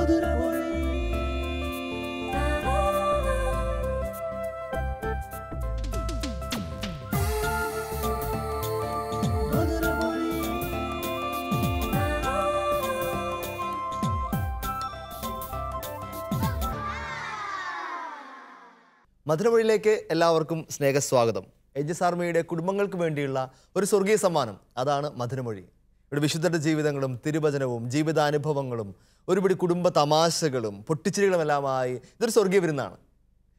മധുരമൊഴിയിലേക്ക് എല്ലാവർക്കും സ്നേഹസ്വാഗതം. എജസ് ആർമിയുടെ കുടുംബങ്ങൾക്ക് വേണ്ടിയുള്ള ഒരു സ്വർഗീയ സമ്മാനം, അതാണ് മധുരമൊഴി. ഇവിടെ വിശുദ്ധരുടെ ജീവിതങ്ങളും തിരുവചനവും ജീവിതാനുഭവങ്ങളും ഒരുപിടി കുടുംബ തമാശകളും പൊട്ടിച്ചിരികളുമെല്ലാമായി ഇതൊരു സ്വർഗീയ വിരുന്നാണ്.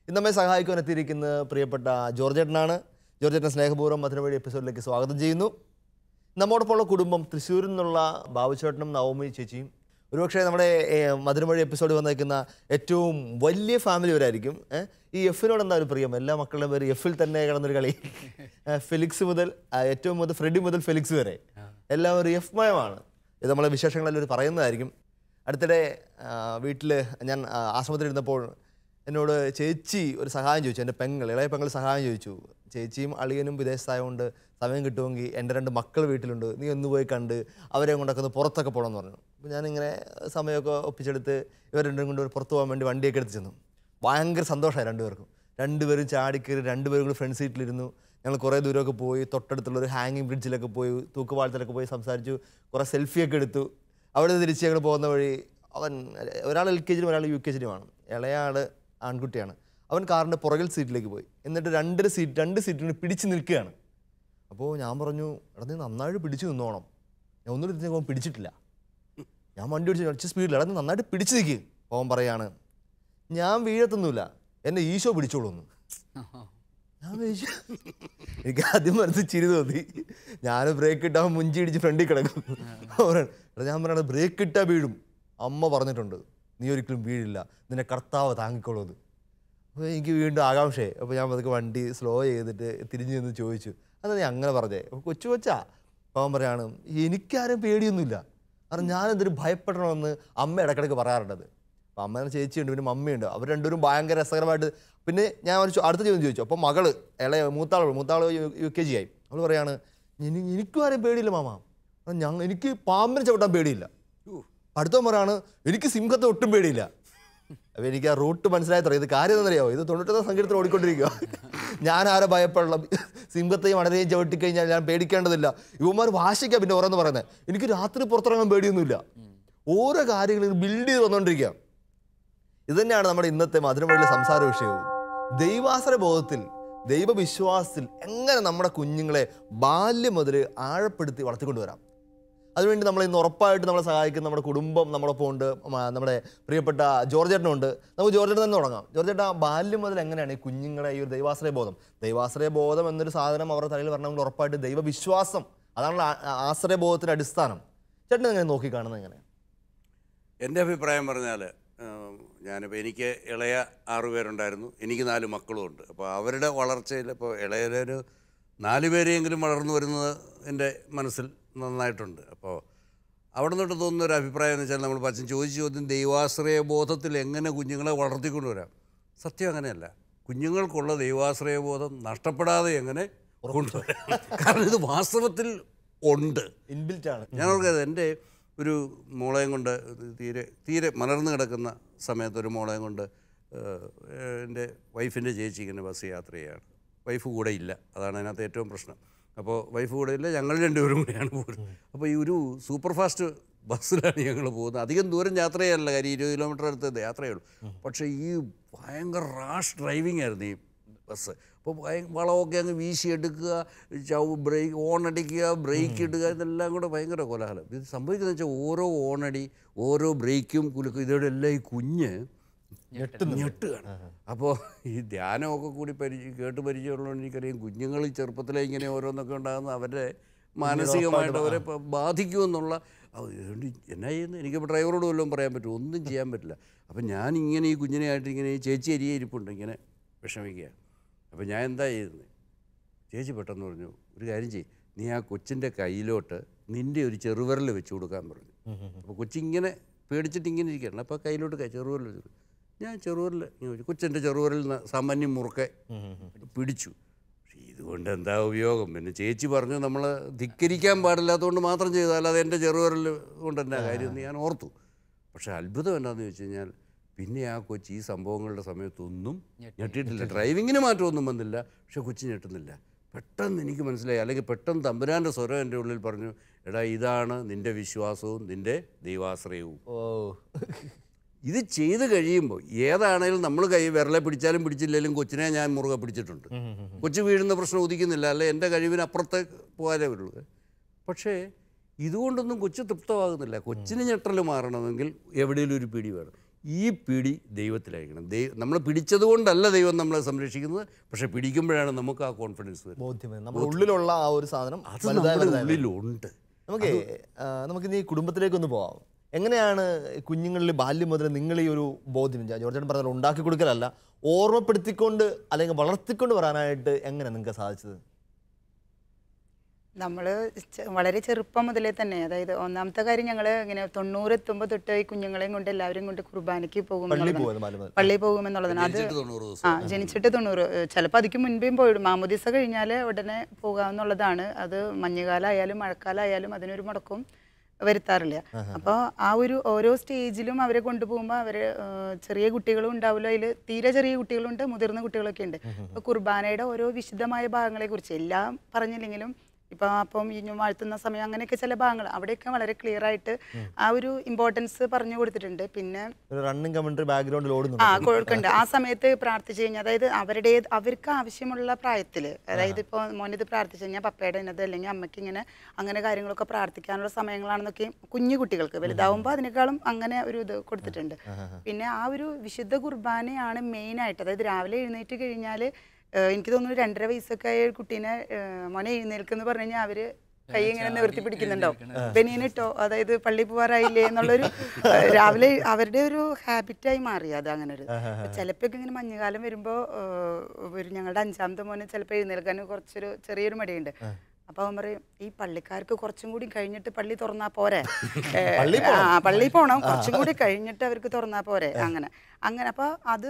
ഇന്ന് നമ്മെ സഹായിക്കുവാൻ എത്തിയിരിക്കുന്ന പ്രിയപ്പെട്ട ജോർജേട്ടനാണ്. ജോർജേട്ടൻ സ്നേഹപൂർവ്വം മധുരമൊഴി എപ്പിസോഡിലേക്ക് സ്വാഗതം ചെയ്യുന്നു. നമ്മോടൊപ്പമുള്ള കുടുംബം തൃശ്ശൂരിൽ നിന്നുള്ള ബാബുചേട്ടനും നവമി ചേച്ചിയും. ഒരുപക്ഷെ നമ്മുടെ മധുരമൊഴി എപ്പിസോഡ് വന്നേക്കുന്ന ഏറ്റവും വലിയ ഫാമിലി വരായിരിക്കും. ഈ എഫിനോട് എന്താ ഒരു പ്രിയം? എല്ലാ മക്കളുടെയും പേര് എഫിൽ തന്നെ കിടന്നൊരു കളി. ഫെലിക്സ് മുതൽ ഏറ്റവും മുതൽ ഫ്രെഡി മുതൽ ഫെലിക്സ് വരെ എല്ലാവരും എഫ് മയമാണ്. ഇത് നമ്മളെ വിശേഷങ്ങളെല്ലാം ഒരു പറയുന്നതായിരിക്കും. അടുത്തിടെ വീട്ടിൽ ഞാൻ ആശ്രമത്തിൽ ഇരുന്നപ്പോൾ എന്നോട് ചേച്ചി ഒരു സഹായം ചോദിച്ചു. എൻ്റെ ഇളയ പെങ്ങൾ സഹായം ചോദിച്ചു. ചേച്ചിയും അളിയനും വിദേശത്തായതുകൊണ്ട് സമയം കിട്ടുമെങ്കിൽ എൻ്റെ 2 മക്കൾ വീട്ടിലുണ്ട്, നീ ഒന്ന് പോയി കണ്ട് അവരെ കൊണ്ടൊക്കെ ഒന്ന് പുറത്തൊക്കെ പോകണമെന്ന് പറഞ്ഞു. അപ്പോൾ ഞാനിങ്ങനെ സമയമൊക്കെ ഒപ്പിച്ചെടുത്ത് ഇവർ രണ്ടും കൊണ്ട് പുറത്ത് പോകാൻ വേണ്ടി വണ്ടിയൊക്കെ എടുത്ത് ചെന്നു. ഭയങ്കര സന്തോഷമായി രണ്ടുപേരും ചാടിക്കയറി 2 പേരും കൂടി ഫ്രണ്ട് സീറ്റിലിരുന്നു. ഞങ്ങൾ കുറേ ദൂരമൊക്കെ പോയി, തൊട്ടടുത്തുള്ളൊരു ഹാങ്ങിങ് ബ്രിഡ്ജിലൊക്കെ പോയി, തൂക്കുപാലത്തിലൊക്കെ പോയി സംസാരിച്ചു, കുറേ സെൽഫിയൊക്കെ എടുത്തു. അവിടെ തിരിച്ച് ഞങ്ങൾ പോകുന്ന വഴി ഒരാൾ LKG ഒരാൾ UKG-യുമാണ്. ഇളയാൾ ആൺകുട്ടിയാണ്. അവൻ കാറിൻ്റെ പുറകിൽ സീറ്റിലേക്ക് പോയി. എന്നിട്ട് 2 സീറ്റിന് പിടിച്ച് നിൽക്കുകയാണ്. അപ്പോൾ ഞാൻ പറഞ്ഞു, എടാ നീ നന്നായിട്ട് പിടിച്ച് നിന്നോണം. ഞാൻ ഒന്നും എടുത്ത് പിടിച്ചിട്ടില്ല. ഞാൻ വണ്ടി ഓടിച്ച് സ്പീഡിൽ, എടാ നീ നന്നായിട്ട് പിടിച്ച് നിൽക്കുക. അവൻ പറയാണ്, ഞാൻ വീഴത്തൊന്നുമില്ല, എന്നെ ഈശോ പിടിച്ചോളൂ എന്ന്. ഞാൻ വിളിച്ചു, എനിക്ക് ആദ്യം മനസ്സിൽ ചിരി തോന്നി. ഞാൻ ബ്രേക്ക് ഇട്ടാൽ മുഞ്ചി ഇടിച്ച് ഫ്രണ്ടിൽ കിടക്കും. എടാ ഞാൻ പറയണത് ബ്രേക്ക് ഇട്ടാൽ വീഴും, അമ്മ പറഞ്ഞിട്ടുണ്ട്, നീ ഒരിക്കലും വീഴില്ല, നിന്നെ കർത്താവ് താങ്ങിക്കോളൂ. അപ്പോൾ എനിക്ക് വീണ്ടും ആകാംക്ഷയെ. അപ്പോൾ ഞാൻ പതുക്കെ വണ്ടി സ്ലോ ചെയ്തിട്ട് തിരിഞ്ഞു നിന്ന് ചോദിച്ചു, അതാ നീ അങ്ങനെ പറഞ്ഞേ? അപ്പോൾ കൊച്ചാ അവൻ പറയാണ്, എനിക്കാരും പേടിയൊന്നുമില്ല, കാരണം ഞാനെന്തൊരു ഭയപ്പെടണമെന്ന് അമ്മ ഇടയ്ക്കിടയ്ക്ക് പറയാറുണ്ടത്. അപ്പോൾ അമ്മേനെ ചേച്ചിയുണ്ട്, പിന്നെ മമ്മിയുണ്ട്. അവർ രണ്ടുപേരും ഭയങ്കര രസകരമായിട്ട്. പിന്നെ ഞാൻ അടുത്ത ചോദിച്ചു. അപ്പോൾ മകള് മൂത്താൾ UKG ആയി. അവൾ പറയാണ്, എനിക്കും ആരും പേടിയില്ല മാമ, എനിക്ക് പാമ്പിനെ ചവിട്ടാൻ പേടിയില്ല. അടുത്തവൻ പറയാണ്, എനിക്ക് സിംഹത്തെ ഒട്ടും പേടിയില്ല. അപ്പോൾ എനിക്ക് ആ റൂട്ട് മനസ്സിലായി തുടങ്ങി. ഇത് കാര്യം എന്നറിയാമോ, ഇത് 91 സംഗീതത്തിൽ ഓടിക്കൊണ്ടിരിക്കുക. ഞാൻ ആരെ ഭയപ്പെടല, സിംഹത്തെയും അണരെയും ചവിട്ടിക്കഴിഞ്ഞാൽ ഞാൻ പേടിക്കേണ്ടതില്ല. ഇവന്മാർ വാശിക്കാണ് പിന്നെ ഓരോന്ന് പറയുന്നത്. എനിക്ക് രാത്രി പുറത്തിറങ്ങാൻ പേടിയൊന്നുമില്ല. ഓരോ കാര്യങ്ങളും ബിൽഡ് ചെയ്ത് വന്നുകൊണ്ടിരിക്കുക. ഇത് തന്നെയാണ് നമ്മുടെ ഇന്നത്തെ മധുരമൊഴിയിലെ സംസാര വിഷയവും. ദൈവാശ്രയ ബോധത്തിൽ, ദൈവവിശ്വാസത്തിൽ എങ്ങനെ നമ്മുടെ കുഞ്ഞുങ്ങളെ ബാല്യം മുതൽ ആഴപ്പെടുത്തി വളർത്തിക്കൊണ്ടുവരാം. അതിനുവേണ്ടി നമ്മൾ ഇന്ന് ഉറപ്പായിട്ട് നമ്മളെ സഹായിക്കുന്ന നമ്മുടെ കുടുംബം നമ്മളൊപ്പം ഉണ്ട്. നമ്മുടെ പ്രിയപ്പെട്ട ജോർജേട്ടനുണ്ട്. നമുക്ക് ജോർജേട്ടൻ തന്നെ തുടങ്ങാം. ജോർജേട്ട, ബാല്യം മുതൽ എങ്ങനെയാണ് ഈ കുഞ്ഞുങ്ങളെ ഈ ഒരു ദൈവാശ്രയ ബോധം എന്നൊരു സാധനം അവരുടെ തലയിൽ വരണമെങ്കിൽ ഉറപ്പായിട്ട് ദൈവവിശ്വാസം, അതാണല്ലോ ആശ്രയബോധത്തിൻ്റെ അടിസ്ഥാനം. ചേട്ടൻ എങ്ങനെ നോക്കിക്കാണുന്നത്? എങ്ങനെ? എൻ്റെ അഭിപ്രായം പറഞ്ഞാൽ, ഞാനിപ്പോൾ എനിക്ക് ഇളയ 6 പേരുണ്ടായിരുന്നു, എനിക്ക് 4 മക്കളും ഉണ്ട്. അപ്പോൾ അവരുടെ വളർച്ചയിൽ ഇപ്പോൾ ഇളയൊരു 4 പേരെയെങ്കിലും വളർന്നു വരുന്നത് എൻ്റെ മനസ്സിൽ നന്നായിട്ടുണ്ട്. അപ്പോൾ അവിടെ നിന്നിട്ട് തോന്നുന്നൊരു അഭിപ്രായം എന്ന് വെച്ചാൽ, നമ്മൾ പച്ചൻ ചോദ്യം ദൈവാശ്രയ ബോധത്തിൽ എങ്ങനെ കുഞ്ഞുങ്ങളെ വളർത്തിക്കൊണ്ടുവരാം. സത്യം അങ്ങനെയല്ല. കുഞ്ഞുങ്ങൾക്കുള്ള ദൈവാശ്രയ ബോധം നഷ്ടപ്പെടാതെ എങ്ങനെ കൊണ്ടുവരാം. കാരണം ഇത് വാസ്തവത്തിൽ ഉണ്ട്, ഇൻബിൽറ്റാണ്. ഞാൻ ഓർക്കുന്നത്, എൻ്റെ ഒരു മോളെയും കൊണ്ട് തീരെ മലർന്നു കിടക്കുന്ന സമയത്ത് ഒരു മോളെയും കൊണ്ട് എൻ്റെ വൈഫിൻ്റെ ചേച്ചി ഇങ്ങനെ ബസ് യാത്ര ചെയ്യുകയാണ്. വൈഫ് കൂടെ ഇല്ല, അതാണ് അതിനകത്ത് ഏറ്റവും പ്രശ്നം. അപ്പോൾ വൈഫ് കൂടെ ഇല്ല, ഞങ്ങൾ 2 പേരും കൂടെയാണ് പോകുന്നത്. അപ്പോൾ ഈ ഒരു സൂപ്പർ ഫാസ്റ്റ് ബസ്സിലാണ് ഞങ്ങൾ പോകുന്നത്. അധികം ദൂരം യാത്ര ചെയ്യാറില്ല, കാര്യം 20 കിലോമീറ്റർ അടുത്ത് യാത്രയുള്ളൂ. പക്ഷേ ഈ ഭയങ്കര റാഷ് ഡ്രൈവിംഗ് ആയിരുന്നു ഈ ബസ്. അപ്പോൾ വളമൊക്കെ അങ്ങ് വീശിയെടുക്കുക, ബ്രേക്ക് ഓണടിക്കുക, ബ്രേക്ക് ഇടുക, ഇതെല്ലാം കൂടെ ഭയങ്കര കോലാഹലം. ഇത് സംഭവിക്കുന്നത് വെച്ചാൽ ഓരോ ഓണടി, ഓരോ ബ്രേക്കും കുലുക്കും, ഇതോടെ എല്ലാം ഈ കുഞ്ഞ് ഞെട്ടുകയാണ്. അപ്പോൾ ഈ ധ്യാനമൊക്കെ കൂടി കേട്ട് പരിചയമുള്ളതുകൊണ്ട് എനിക്കറിയാം, കുഞ്ഞുങ്ങൾ ചെറുപ്പത്തിലെ ഇങ്ങനെ ഓരോന്നൊക്കെ ഉണ്ടാകുന്ന അവരുടെ മാനസികമായിട്ട് അവരെ ബാധിക്കുമെന്നുള്ള. അതുകൊണ്ട് എന്നാ ചെയ്യുന്നത്? എനിക്കിപ്പോൾ ഡ്രൈവറോട് വല്ലതും പറയാൻ പറ്റും? ഒന്നും ചെയ്യാൻ പറ്റില്ല. അപ്പം ഞാനിങ്ങനെ ഈ കുഞ്ഞിനെയായിട്ട് ഇങ്ങനെ ഈ ചേച്ചി ഇരിപ്പുണ്ട്, ഇങ്ങനെ വിഷമിക്കുക. അപ്പോൾ ഞാൻ എന്താ ചെയ്യുന്നത്? ചേച്ചി പെട്ടെന്ന് പറഞ്ഞു, ഒരു കാര്യം ചെയ്യും, നീ ആ കൊച്ചിൻ്റെ കയ്യിലോട്ട് നിൻ്റെ ഒരു ചെറുവിരൽ വെച്ച് കൊടുക്കാൻ പറഞ്ഞു. അപ്പോൾ കൊച്ചിങ്ങനെ പേടിച്ചിട്ട് ഇങ്ങനെ ഇരിക്കുകയാണ്. അപ്പോൾ കയ്യിലോട്ട് ചെറുവിരൽ വെച്ചു. ഞാൻ ചെറുവിരൽ കൊച്ചിൻ്റെ ചെറുവിരൽ സാമാന്യം മുറുക്കെ പിടിച്ചു. പക്ഷേ ഇതുകൊണ്ട് എന്താ ഉപയോഗം? പിന്നെ ചേച്ചി പറഞ്ഞു, നമ്മൾ ധിക്കരിക്കാൻ പാടില്ലാത്തതുകൊണ്ട് മാത്രം ചെയ്താൽ അത് എൻ്റെ ചെറുവിരൽ കൊണ്ട് എന്നാ കാര്യം എന്ന് ഞാൻ ഓർത്തു. പക്ഷേ അത്ഭുതം എന്താണെന്ന് ചോദിച്ചു കഴിഞ്ഞാൽ പിന്നെ ആ കൊച്ചി ഈ സംഭവങ്ങളുടെ സമയത്തൊന്നും ഞെട്ടിയിട്ടില്ല. ഡ്രൈവിങ്ങിന് മാറ്റമൊന്നും വന്നില്ല, പക്ഷെ കൊച്ചി ഞെട്ടുന്നില്ല. പെട്ടെന്ന് എനിക്ക് മനസ്സിലായി, അല്ലെങ്കിൽ പെട്ടെന്ന് തമ്പുരാൻ്റെ സ്വരം എൻ്റെ ഉള്ളിൽ പറഞ്ഞു, എടാ ഇതാണ് നിൻ്റെ വിശ്വാസവും നിൻ്റെ ദൈവാശ്രയവും. ഇത് ചെയ്ത് കഴിയുമ്പോൾ ഏതാണേലും നമ്മൾ വിരലെ പിടിച്ചാലും പിടിച്ചില്ലെങ്കിലും കൊച്ചിനെ ഞാൻ മുറുകെ പിടിച്ചിട്ടുണ്ട്. കൊച്ചു വീഴുന്ന പ്രശ്നം ഉദിക്കുന്നില്ല, അല്ലെ എൻ്റെ കഴിവിനപ്പുറത്തെ പോകാനേ വരുള്ളൂ. പക്ഷേ ഇതുകൊണ്ടൊന്നും കൊച്ചു തൃപ്തമാകുന്നില്ല. കൊച്ചിന് ഞെട്ടൽ മാറണമെങ്കിൽ എവിടെയെങ്കിലും ഒരു പിടി വേണം. ഈ പിടി ദൈവത്തിലായിരിക്കണം. നമ്മൾ പിടിച്ചത് കൊണ്ടല്ല ദൈവം നമ്മളെ സംരക്ഷിക്കുന്നത്, പക്ഷെ പിടിക്കുമ്പോഴാണ് നമുക്ക് ആ കോൺഫിഡൻസ് വരുന്നത്. നമ്മുടെ ഉള്ളിലുള്ള ആ ഒരു സാധനം അത് നമ്മുടെ ഉള്ളിലുണ്ട്. നമുക്ക് ഈ കുടുംബത്തിലേക്കൊന്ന് പോവാം. എങ്ങനെയാണ് കുഞ്ഞുങ്ങളിൽ ബാല്യം മുതൽ നിങ്ങൾ ഈ ഒരു ബോധ്യം, ജോർജേട്ടൻ പറഞ്ഞാൽ ഉണ്ടാക്കി കൊടുക്കലല്ല, ഓർമ്മപ്പെടുത്തിക്കൊണ്ട് അല്ലെങ്കിൽ വളർത്തിക്കൊണ്ട് വരാനായിട്ട് എങ്ങനെ നിങ്ങൾക്ക് സാധിച്ചത്? നമ്മൾ വളരെ ചെറുപ്പം മുതലേ തന്നെ, അതായത് ഒന്നാമത്തെ കാര്യം ഞങ്ങൾ ഇങ്ങനെ 90 എത്തുമ്പോൾ തൊട്ട് ഈ കുഞ്ഞുങ്ങളെയും കൊണ്ട് എല്ലാവരും കൊണ്ട് കുർബാനയ്ക്ക് പള്ളിയിൽ പോകുമെന്നുള്ളതാണ്. അത് ജനിച്ചിട്ട് 90, ചിലപ്പോൾ അതിക്ക് മുൻപേയും പോയിടും. മാമോദിസ കഴിഞ്ഞാൽ ഉടനെ പോകാമെന്നുള്ളതാണ്. അത് മഞ്ഞുകാലമായാലും മഴക്കാലമായാലും അതിനൊരു മുടക്കവും വരുത്താറില്ല. അപ്പോൾ ആ ഒരു ഓരോ സ്റ്റേജിലും അവരെ കൊണ്ടുപോകുമ്പോൾ അവർ ചെറിയ കുട്ടികളും ഉണ്ടാവില്ല, അതിൽ തീരെ ചെറിയ കുട്ടികളുണ്ട്, മുതിർന്ന കുട്ടികളൊക്കെ ഉണ്ട്. അപ്പോൾ കുർബാനയുടെ ഓരോ വിശദമായ ഭാഗങ്ങളെക്കുറിച്ച് എല്ലാം പറഞ്ഞില്ലെങ്കിലും അപ്പം ഇഞ്ഞു വാഴ്ത്തുന്ന സമയം അങ്ങനെയൊക്കെ ചില ഭാഗങ്ങൾ അവിടെയൊക്കെ വളരെ ക്ലിയർ ആയിട്ട് ആ ഒരു ഇമ്പോർട്ടൻസ് പറഞ്ഞു കൊടുത്തിട്ടുണ്ട്. പിന്നെ കൊടുക്കുന്നുണ്ട്. ആ സമയത്ത് പ്രാർത്ഥിച്ചു കഴിഞ്ഞാൽ, അതായത് അവർക്ക് ആവശ്യമുള്ള പ്രായത്തിൽ, അതായത് ഇപ്പോൾ മോനിത് പ്രാർത്ഥിച്ചു കഴിഞ്ഞാൽ പപ്പയുടെ ഇന്നത് അല്ലെങ്കിൽ അമ്മയ്ക്ക് അങ്ങനെ കാര്യങ്ങളൊക്കെ പ്രാർത്ഥിക്കാനുള്ള സമയങ്ങളാണെന്നൊക്കെ കുഞ്ഞു കുട്ടികൾക്ക്, വലുതാവുമ്പോൾ അതിനേക്കാളും അങ്ങനെ ഒരു ഇത് കൊടുത്തിട്ടുണ്ട്. പിന്നെ ആ ഒരു വിശുദ്ധ കുർബാനയാണ് മെയിനായിട്ട്. അതായത് രാവിലെ എഴുന്നേറ്റ് കഴിഞ്ഞാൽ എനിക്ക് തോന്നുന്നു 2.5 വയസ്സൊക്കെ ആയ കുട്ടീനെ മോനെ എഴുന്നേൽക്കെന്ന് പറഞ്ഞു കഴിഞ്ഞാൽ അവര് കൈ ഇങ്ങനെ നിവർത്തി പിടിക്കുന്നുണ്ടാവും. ബനിയനിട്ടോ, അതായത് പള്ളി പോവാറായില്ലേ എന്നുള്ളൊരു രാവിലെ അവരുടെ ഒരു ഹാബിറ്റായി മാറി അത്. അങ്ങനെ ഒരു ചിലപ്പോൾ ഇങ്ങനെ മഞ്ഞുകാലം വരുമ്പോൾ ഞങ്ങളുടെ 5ാമത്തെ മോന് ചിലപ്പോൾ എഴുന്നേൽക്കാൻ ചെറിയൊരു മടിയുണ്ട്. അപ്പോൾ അവൻ പറയും, ഈ പള്ളിക്കാർക്ക് കുറച്ചും കൂടി കഴിഞ്ഞിട്ട് പള്ളി തുറന്നാൽ പോരെ, പള്ളിയിൽ പോകണം, കുറച്ചും കൂടി കഴിഞ്ഞിട്ട് അവർക്ക് തുറന്നാൽ പോരെ, അങ്ങനെ. അപ്പോൾ അത്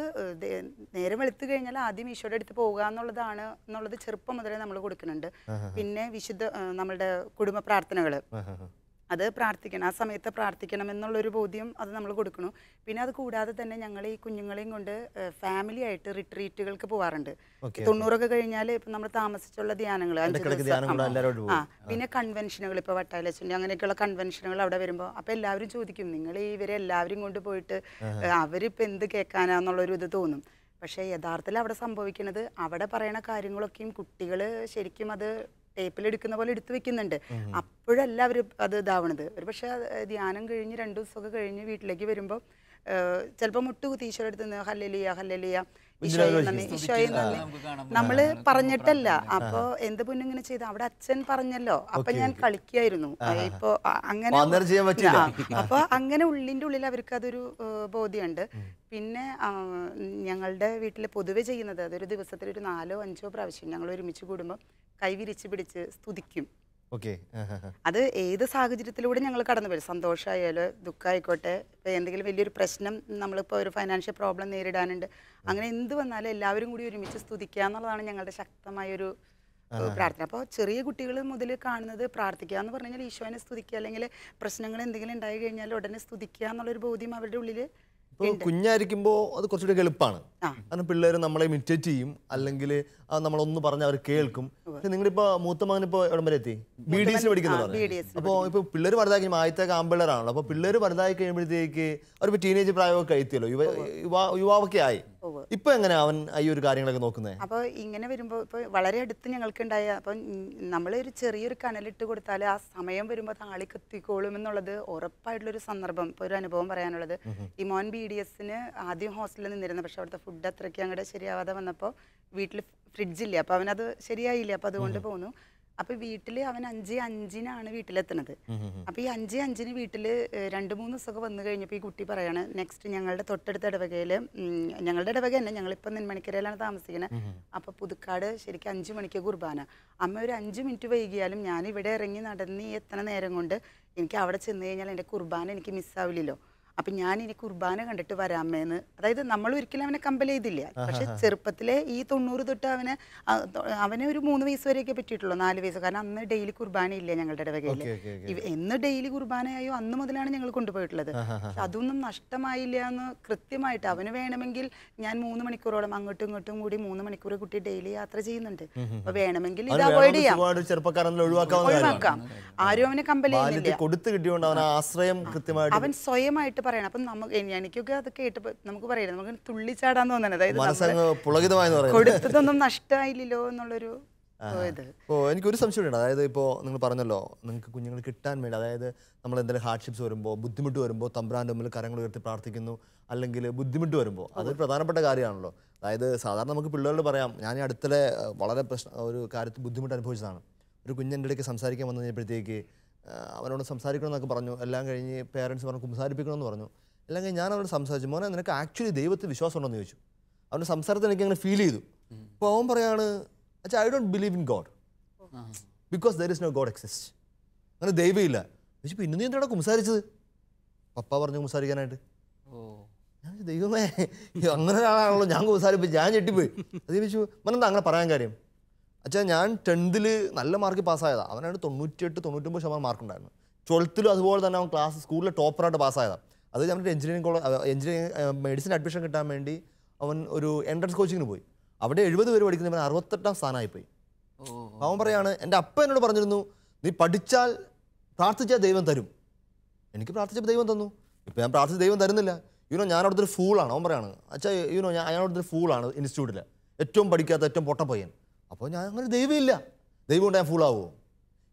നേരം വെളുത്ത് കഴിഞ്ഞാൽ ആദ്യം ഈശോയുടെ അടുത്ത് പോകുക എന്നുള്ളത് ചെറുപ്പം മുതലേ നമ്മൾ കൊടുക്കുന്നുണ്ട്. പിന്നെ നമ്മളുടെ കുടുംബ പ്രാർത്ഥനകൾ അത് പ്രാർത്ഥിക്കണം, ആ സമയത്ത് പ്രാർത്ഥിക്കണം എന്നുള്ളൊരു ബോധ്യം അത് നമ്മൾ കൊടുക്കണം. പിന്നെ അത് കൂടാതെ തന്നെ ഞങ്ങൾ ഈ കുഞ്ഞുങ്ങളെയും കൊണ്ട് ഫാമിലി ആയിട്ട് റിട്രീറ്റുകൾക്ക് പോകാറുണ്ട്. 90 കഴിഞ്ഞാൽ ഇപ്പം നമ്മൾ താമസിച്ചുള്ള ധ്യാനങ്ങൾ 5 ദിവസം, പിന്നെ കൺവെൻഷനുകൾ, ഇപ്പോൾ വട്ടായിലച്ചൻ്റെ അങ്ങനെയൊക്കെയുള്ള കൺവെൻഷനുകൾ അവിടെ വരുമ്പോൾ അപ്പോൾ എല്ലാവരും ചോദിക്കും, നിങ്ങൾ ഇവരെ എല്ലാവരും കൊണ്ട് പോയിട്ട് അവരിപ്പോൾ എന്ത് കേൾക്കാനാന്നുള്ളൊരു ഇത് തോന്നും. പക്ഷേ യഥാർത്ഥത്തിൽ അവിടെ സംഭവിക്കുന്നത്, അവിടെ പറയണ കാര്യങ്ങളൊക്കെയും കുട്ടികൾ ശരിക്കും അത് ടേപ്പിലെടുക്കുന്ന പോലെ എടുത്തു വെക്കുന്നുണ്ട്. അപ്പോഴല്ല അവർ അത് ഇതാവണത്. ഒരു പക്ഷേ ധ്യാനം കഴിഞ്ഞ് 2 ദിവസമൊക്കെ കഴിഞ്ഞ് വീട്ടിലേക്ക് വരുമ്പോൾ ചിലപ്പോൾ മുട്ടുകുത്തി ഈശോയുടെ അടുത്ത് നിന്ന് ഹല്ലേലൂയ ഹല്ലേലൂയ, ഈശോയെ നന്ദി, ഈശോയെ നന്ദി നമ്മൾ പറഞ്ഞിട്ടല്ല. അപ്പോൾ എന്ത് പുണ്ണിങ്ങനെ ചെയ്ത് അവിടെ അച്ഛൻ പറഞ്ഞല്ലോ, അപ്പൊ ഞാൻ കളിക്കായിരുന്നു. ഇപ്പൊ അങ്ങനെ അപ്പൊ അങ്ങനെ ഉള്ളിൻ്റെ ഉള്ളിൽ അവർക്ക് അതൊരു ബോധ്യമുണ്ട്. പിന്നെ ഞങ്ങളുടെ വീട്ടിൽ പൊതുവെ ചെയ്യുന്നത്, അതൊരു ദിവസത്തിൽ ഒരു 4 or 5 പ്രാവശ്യം ഞങ്ങൾ ഒരുമിച്ച് കൂടുമ്പോൾ കൈവിരിച്ച് പിടിച്ച് സ്തുതിക്കും. അത് ഏത് സാഹചര്യത്തിലൂടെ ഞങ്ങൾ കടന്നു വരും, സന്തോഷമായാലോ ദുഃഖമായിക്കോട്ടെ, ഇപ്പോൾ എന്തെങ്കിലും വലിയൊരു പ്രശ്നം, നമ്മളിപ്പോൾ ഒരു ഫൈനാൻഷ്യൽ പ്രോബ്ലം നേരിടാനുണ്ട്, അങ്ങനെ എന്ത് വന്നാലും എല്ലാവരും കൂടി ഒരുമിച്ച് സ്തുതിക്കുക എന്നുള്ളതാണ് ഞങ്ങളുടെ ശക്തമായൊരു പ്രാർത്ഥന. അപ്പോൾ ചെറിയ കുട്ടികൾ മുതൽ കാണുന്നത് പ്രാർത്ഥിക്കുക എന്ന് പറഞ്ഞു കഴിഞ്ഞാൽ ഈശോനെ സ്തുതിക്കുക, അല്ലെങ്കിൽ പ്രശ്നങ്ങൾ എന്തെങ്കിലും ഉണ്ടായി കഴിഞ്ഞാൽ ഉടനെ സ്തുതിക്കുക എന്നുള്ളൊരു ബോധ്യം അവരുടെ ഉള്ളിൽ. കുഞ്ഞായിരിക്കുമ്പോൾ അത് കുറച്ചുകൂടി എളുപ്പമാണ്, കാരണം പിള്ളേർ നമ്മളെ ഇമിറ്റേറ്റ് ചെയ്യും, അല്ലെങ്കിൽ നമ്മളൊന്ന് പറഞ്ഞ് അവർ കേൾക്കും. പക്ഷെ നിങ്ങളിപ്പോ മൂത്ത മകൻ ഇപ്പോൾ എവിടം വരെ എത്തി? BDS പഠിക്കുന്നതാണ്. അപ്പോൾ ഇപ്പോൾ പിള്ളേർ വലുതാക്കി, ആദ്യത്തെ ആമ്പിള്ളേരാണല്ലോ, അപ്പോൾ പിള്ളേർ വലുതായി കഴിയുമ്പോഴത്തേക്ക് അവരിപ്പോൾ ടീനേജ് പ്രായമൊക്കെ എത്തിയല്ലോ, യുവാവൊക്കെ ആയി. ഇപ്പൊ എങ്ങനെ അവൻ ഈ ഒരു കാര്യങ്ങളൊക്കെ നോക്കുന്നത്? അപ്പോൾ ഇങ്ങനെ വരുമ്പോൾ ഇപ്പോൾ വളരെ അടുത്ത് ഞങ്ങൾക്ക് ഉണ്ടായ, അപ്പം നമ്മളൊരു ചെറിയൊരു കനലിട്ട് കൊടുത്താൽ ആ സമയം വരുമ്പോൾ താളി കത്തിക്കോളും എന്നുള്ളത് ഉറപ്പായിട്ടുള്ളൊരു സന്ദർഭം. ഇപ്പോൾ ഒരു അനുഭവം പറയാനുള്ളത്, ഈ മോൻ BDSന് ആദ്യം ഹോസ്റ്റലിൽ നിന്നിരുന്നു. പക്ഷെ അവിടുത്തെ ഫുഡ് അത്രയ്ക്ക് അങ്ങോട്ട് ശരിയാവാതെ വന്നപ്പോൾ വീട്ടിൽ ഫ്രിഡ്ജില്ല, അപ്പോൾ അവനത് ശരിയായില്ല, അപ്പോൾ അതുകൊണ്ട് പോന്നു. അപ്പോൾ വീട്ടിൽ അവൻ 5:05 വീട്ടിലെത്തുന്നത്. അപ്പോൾ ഈ 5:05 വീട്ടിൽ 2-3 ദിവസമൊക്കെ വന്നു കഴിഞ്ഞപ്പോൾ ഈ കുട്ടി പറയാണ്, നെക്സ്റ്റ് ഞങ്ങളുടെ തൊട്ടടുത്ത ഇടവകയിൽ, ഞങ്ങളുടെ ഇടവക തന്നെ, ഞങ്ങളിപ്പോൾ നെന്മണിക്കരയിലാണ് താമസിക്കുന്നത്. അപ്പോൾ പുതുക്കാട് ശരിക്കും 5 മണിക്ക് കുർബാന. അമ്മ ഒരു 5 മിനിറ്റ് വൈകിയാലും ഞാൻ ഇവിടെ ഇറങ്ങി നടന്ന് എത്തണ നേരം കൊണ്ട് എനിക്ക് അവിടെ ചെന്ന് കഴിഞ്ഞാൽ എൻ്റെ കുർബാന എനിക്ക് മിസ്സാവില്ലല്ലോ. അപ്പം ഞാൻ ഇനി കുർബാന കണ്ടിട്ട് വരാമേന്ന്, അതായത് നമ്മൾ ഒരിക്കലും അവനെ കമ്പൽ ചെയ്തില്ല. പക്ഷെ ചെറുപ്പത്തിലെ ഈ 90 തൊട്ട് അവനെ ഒരു 3 വയസ്സ് വരെയൊക്കെ പറ്റിയിട്ടുള്ളൂ, 4 വയസ്സ്. കാരണം അന്ന് ഡെയിലി കുർബാന ഇല്ല ഞങ്ങളുടെ ഇടവകയിൽ. എന്ന് ഡെയിലി കുർബാനയായോ അന്ന് മുതലാണ് ഞങ്ങൾ കൊണ്ടുപോയിട്ടുള്ളത്. പക്ഷെ അതൊന്നും നഷ്ടമായില്ല എന്ന് കൃത്യമായിട്ട്. അവന് വേണമെങ്കിൽ ഞാൻ 3 മണിക്കൂറോളം അങ്ങോട്ടും ഇങ്ങോട്ടും കൂടി 3 മണിക്കൂർ കുട്ടി ഡെയിലി യാത്ര ചെയ്യുന്നുണ്ട്. അപ്പൊ വേണമെങ്കിൽ ഇത് അവോയ്ഡ് ചെയ്യാം, ഒഴിവാക്കാം. ആരും അവനെ കമ്പൽ ചെയ്യുന്നില്ല. അവൻ സ്വയമായിട്ട് പറയണം. അപ്പം എനിക്കൊക്കെ അത് കേട്ടപ്പോൾ നമുക്ക് പറയാം, നമുക്ക് തുള്ളിച്ചാടാൻ തോന്നണം. അതായത് കൊടുത്തതൊന്നും നഷ്ടമായില്ലല്ലോ എന്നുള്ളൊരു ഇത്. എനിക്കൊരു സംശയമുണ്ട്. അതായത് ഇപ്പോൾ നിങ്ങൾ പറഞ്ഞല്ലോ, നിങ്ങൾക്ക് കുഞ്ഞുങ്ങൾ കിട്ടാൻ വേണ്ടി, അതായത് നമ്മൾ എന്തെങ്കിലും ഹാർഡ്ഷിപ്സ് വരുമ്പോൾ, ബുദ്ധിമുട്ട് വരുമ്പോൾ തമ്പുരാൻ്റെ മുമ്പിൽ കരങ്ങൾ ഉയർത്തി പ്രാർത്ഥിക്കുന്നു, അല്ലെങ്കിൽ ബുദ്ധിമുട്ട് വരുമ്പോൾ, അതൊരു പ്രധാനപ്പെട്ട കാര്യമാണല്ലോ. അതായത് സാധാരണ നമുക്ക് പിള്ളേരോട് പറയാം. ഞാൻ ഈ അടുത്തിടെ വളരെ ഒരു കാര്യത്തിൽ ബുദ്ധിമുട്ട് അനുഭവിച്ചതാണ്. ഒരു കുഞ്ഞിൻ്റെ ഇടയ്ക്ക് സംസാരിക്കാൻ വന്നു കഴിഞ്ഞപ്പോഴത്തേക്ക് അവനോട് സംസാരിക്കണമെന്നൊക്കെ പറഞ്ഞു. എല്ലാം കഴിഞ്ഞ് പേരൻസ് പറഞ്ഞു സംസാരിപ്പിക്കണമെന്ന് പറഞ്ഞു. എല്ലാം കഴിഞ്ഞ് ഞാൻ അവനോട് സംസാരിച്ചു, മോനെ നിനക്ക് ആക്ച്വലി ദൈവത്തിൽ വിശ്വാസം ഉണ്ടെന്ന് ചോദിച്ചു. അവൻ്റെ സംസാരത്തിൽ എനിക്ക് അങ്ങനെ ഫീൽ ചെയ്തു. അപ്പോൾ അവൻ പറയാണ്, അച്ഛാ I don't believe in God because there is no God exist. അങ്ങനെ ദൈവമില്ല. ചോദിച്ചു, പിന്നെ നീ എന്താണ് സംസാരിച്ചത്? പപ്പ പറഞ്ഞു സംസാരിക്കാനായിട്ട്. ഞാൻ ദൈവമേ അങ്ങനെ ഒരാളാണല്ലോ ഞാൻ സംസാരിപ്പിച്ചു. ഞാൻ ഞെട്ടിപ്പോയി. അത് ചോദിച്ചു, മനെന്താ അങ്ങനെ പറയാൻ കാര്യം? അച്ഛാ ഞാൻ 10th നല്ല മാർക്ക് പാസ്സായതാണ്. അവനാണ് 98-99% മാർക്കുണ്ടായിരുന്നു. 12th അതുപോലെ തന്നെ അവൻ സ്കൂളിലെ ടോപ്പറായിട്ട് പാസ്സായതാണ്. അത് ഞങ്ങളുടെ എഞ്ചിനീയറിംഗ് മെഡിസിൻ അഡ്മിഷൻ കിട്ടാൻ വേണ്ടി അവൻ ഒരു എൻട്രൻസ് കോച്ചിങ്ങിന് പോയി. അവിടെ 70 പേര് പഠിക്കുന്നവൻ 68ാം സ്ഥാനമായിപ്പോയി. അവൻ പറയാണ്, എൻ്റെ അപ്പ എന്നോട് പറഞ്ഞിരുന്നു, നീ പഠിച്ചാൽ പ്രാർത്ഥിച്ചാൽ ദൈവം തരും. എനിക്ക് പ്രാർത്ഥിച്ചപ്പോൾ ദൈവം തന്നു. ഇപ്പം ഞാൻ പ്രാർത്ഥിച്ച ദൈവം തരുന്നില്ല. ഞാൻ അവിടുത്തെ ഒരു ഫൂളാണ്. അവൻ പറയാണ്, അച്ഛാ ഞാൻ അവിടുത്തെ ഒരു ഫൂളാണ് ഇൻസ്റ്റിറ്റ്യൂട്ടിൽ, ഏറ്റവും പഠിക്കാത്ത ഏറ്റവും പൊട്ടപ്പയ്യൻ. അപ്പോൾ ഞാൻ അങ്ങനെ ദൈവമില്ല, ദൈവം കൊണ്ട് ഞാൻ ഫൂളാവുമോ?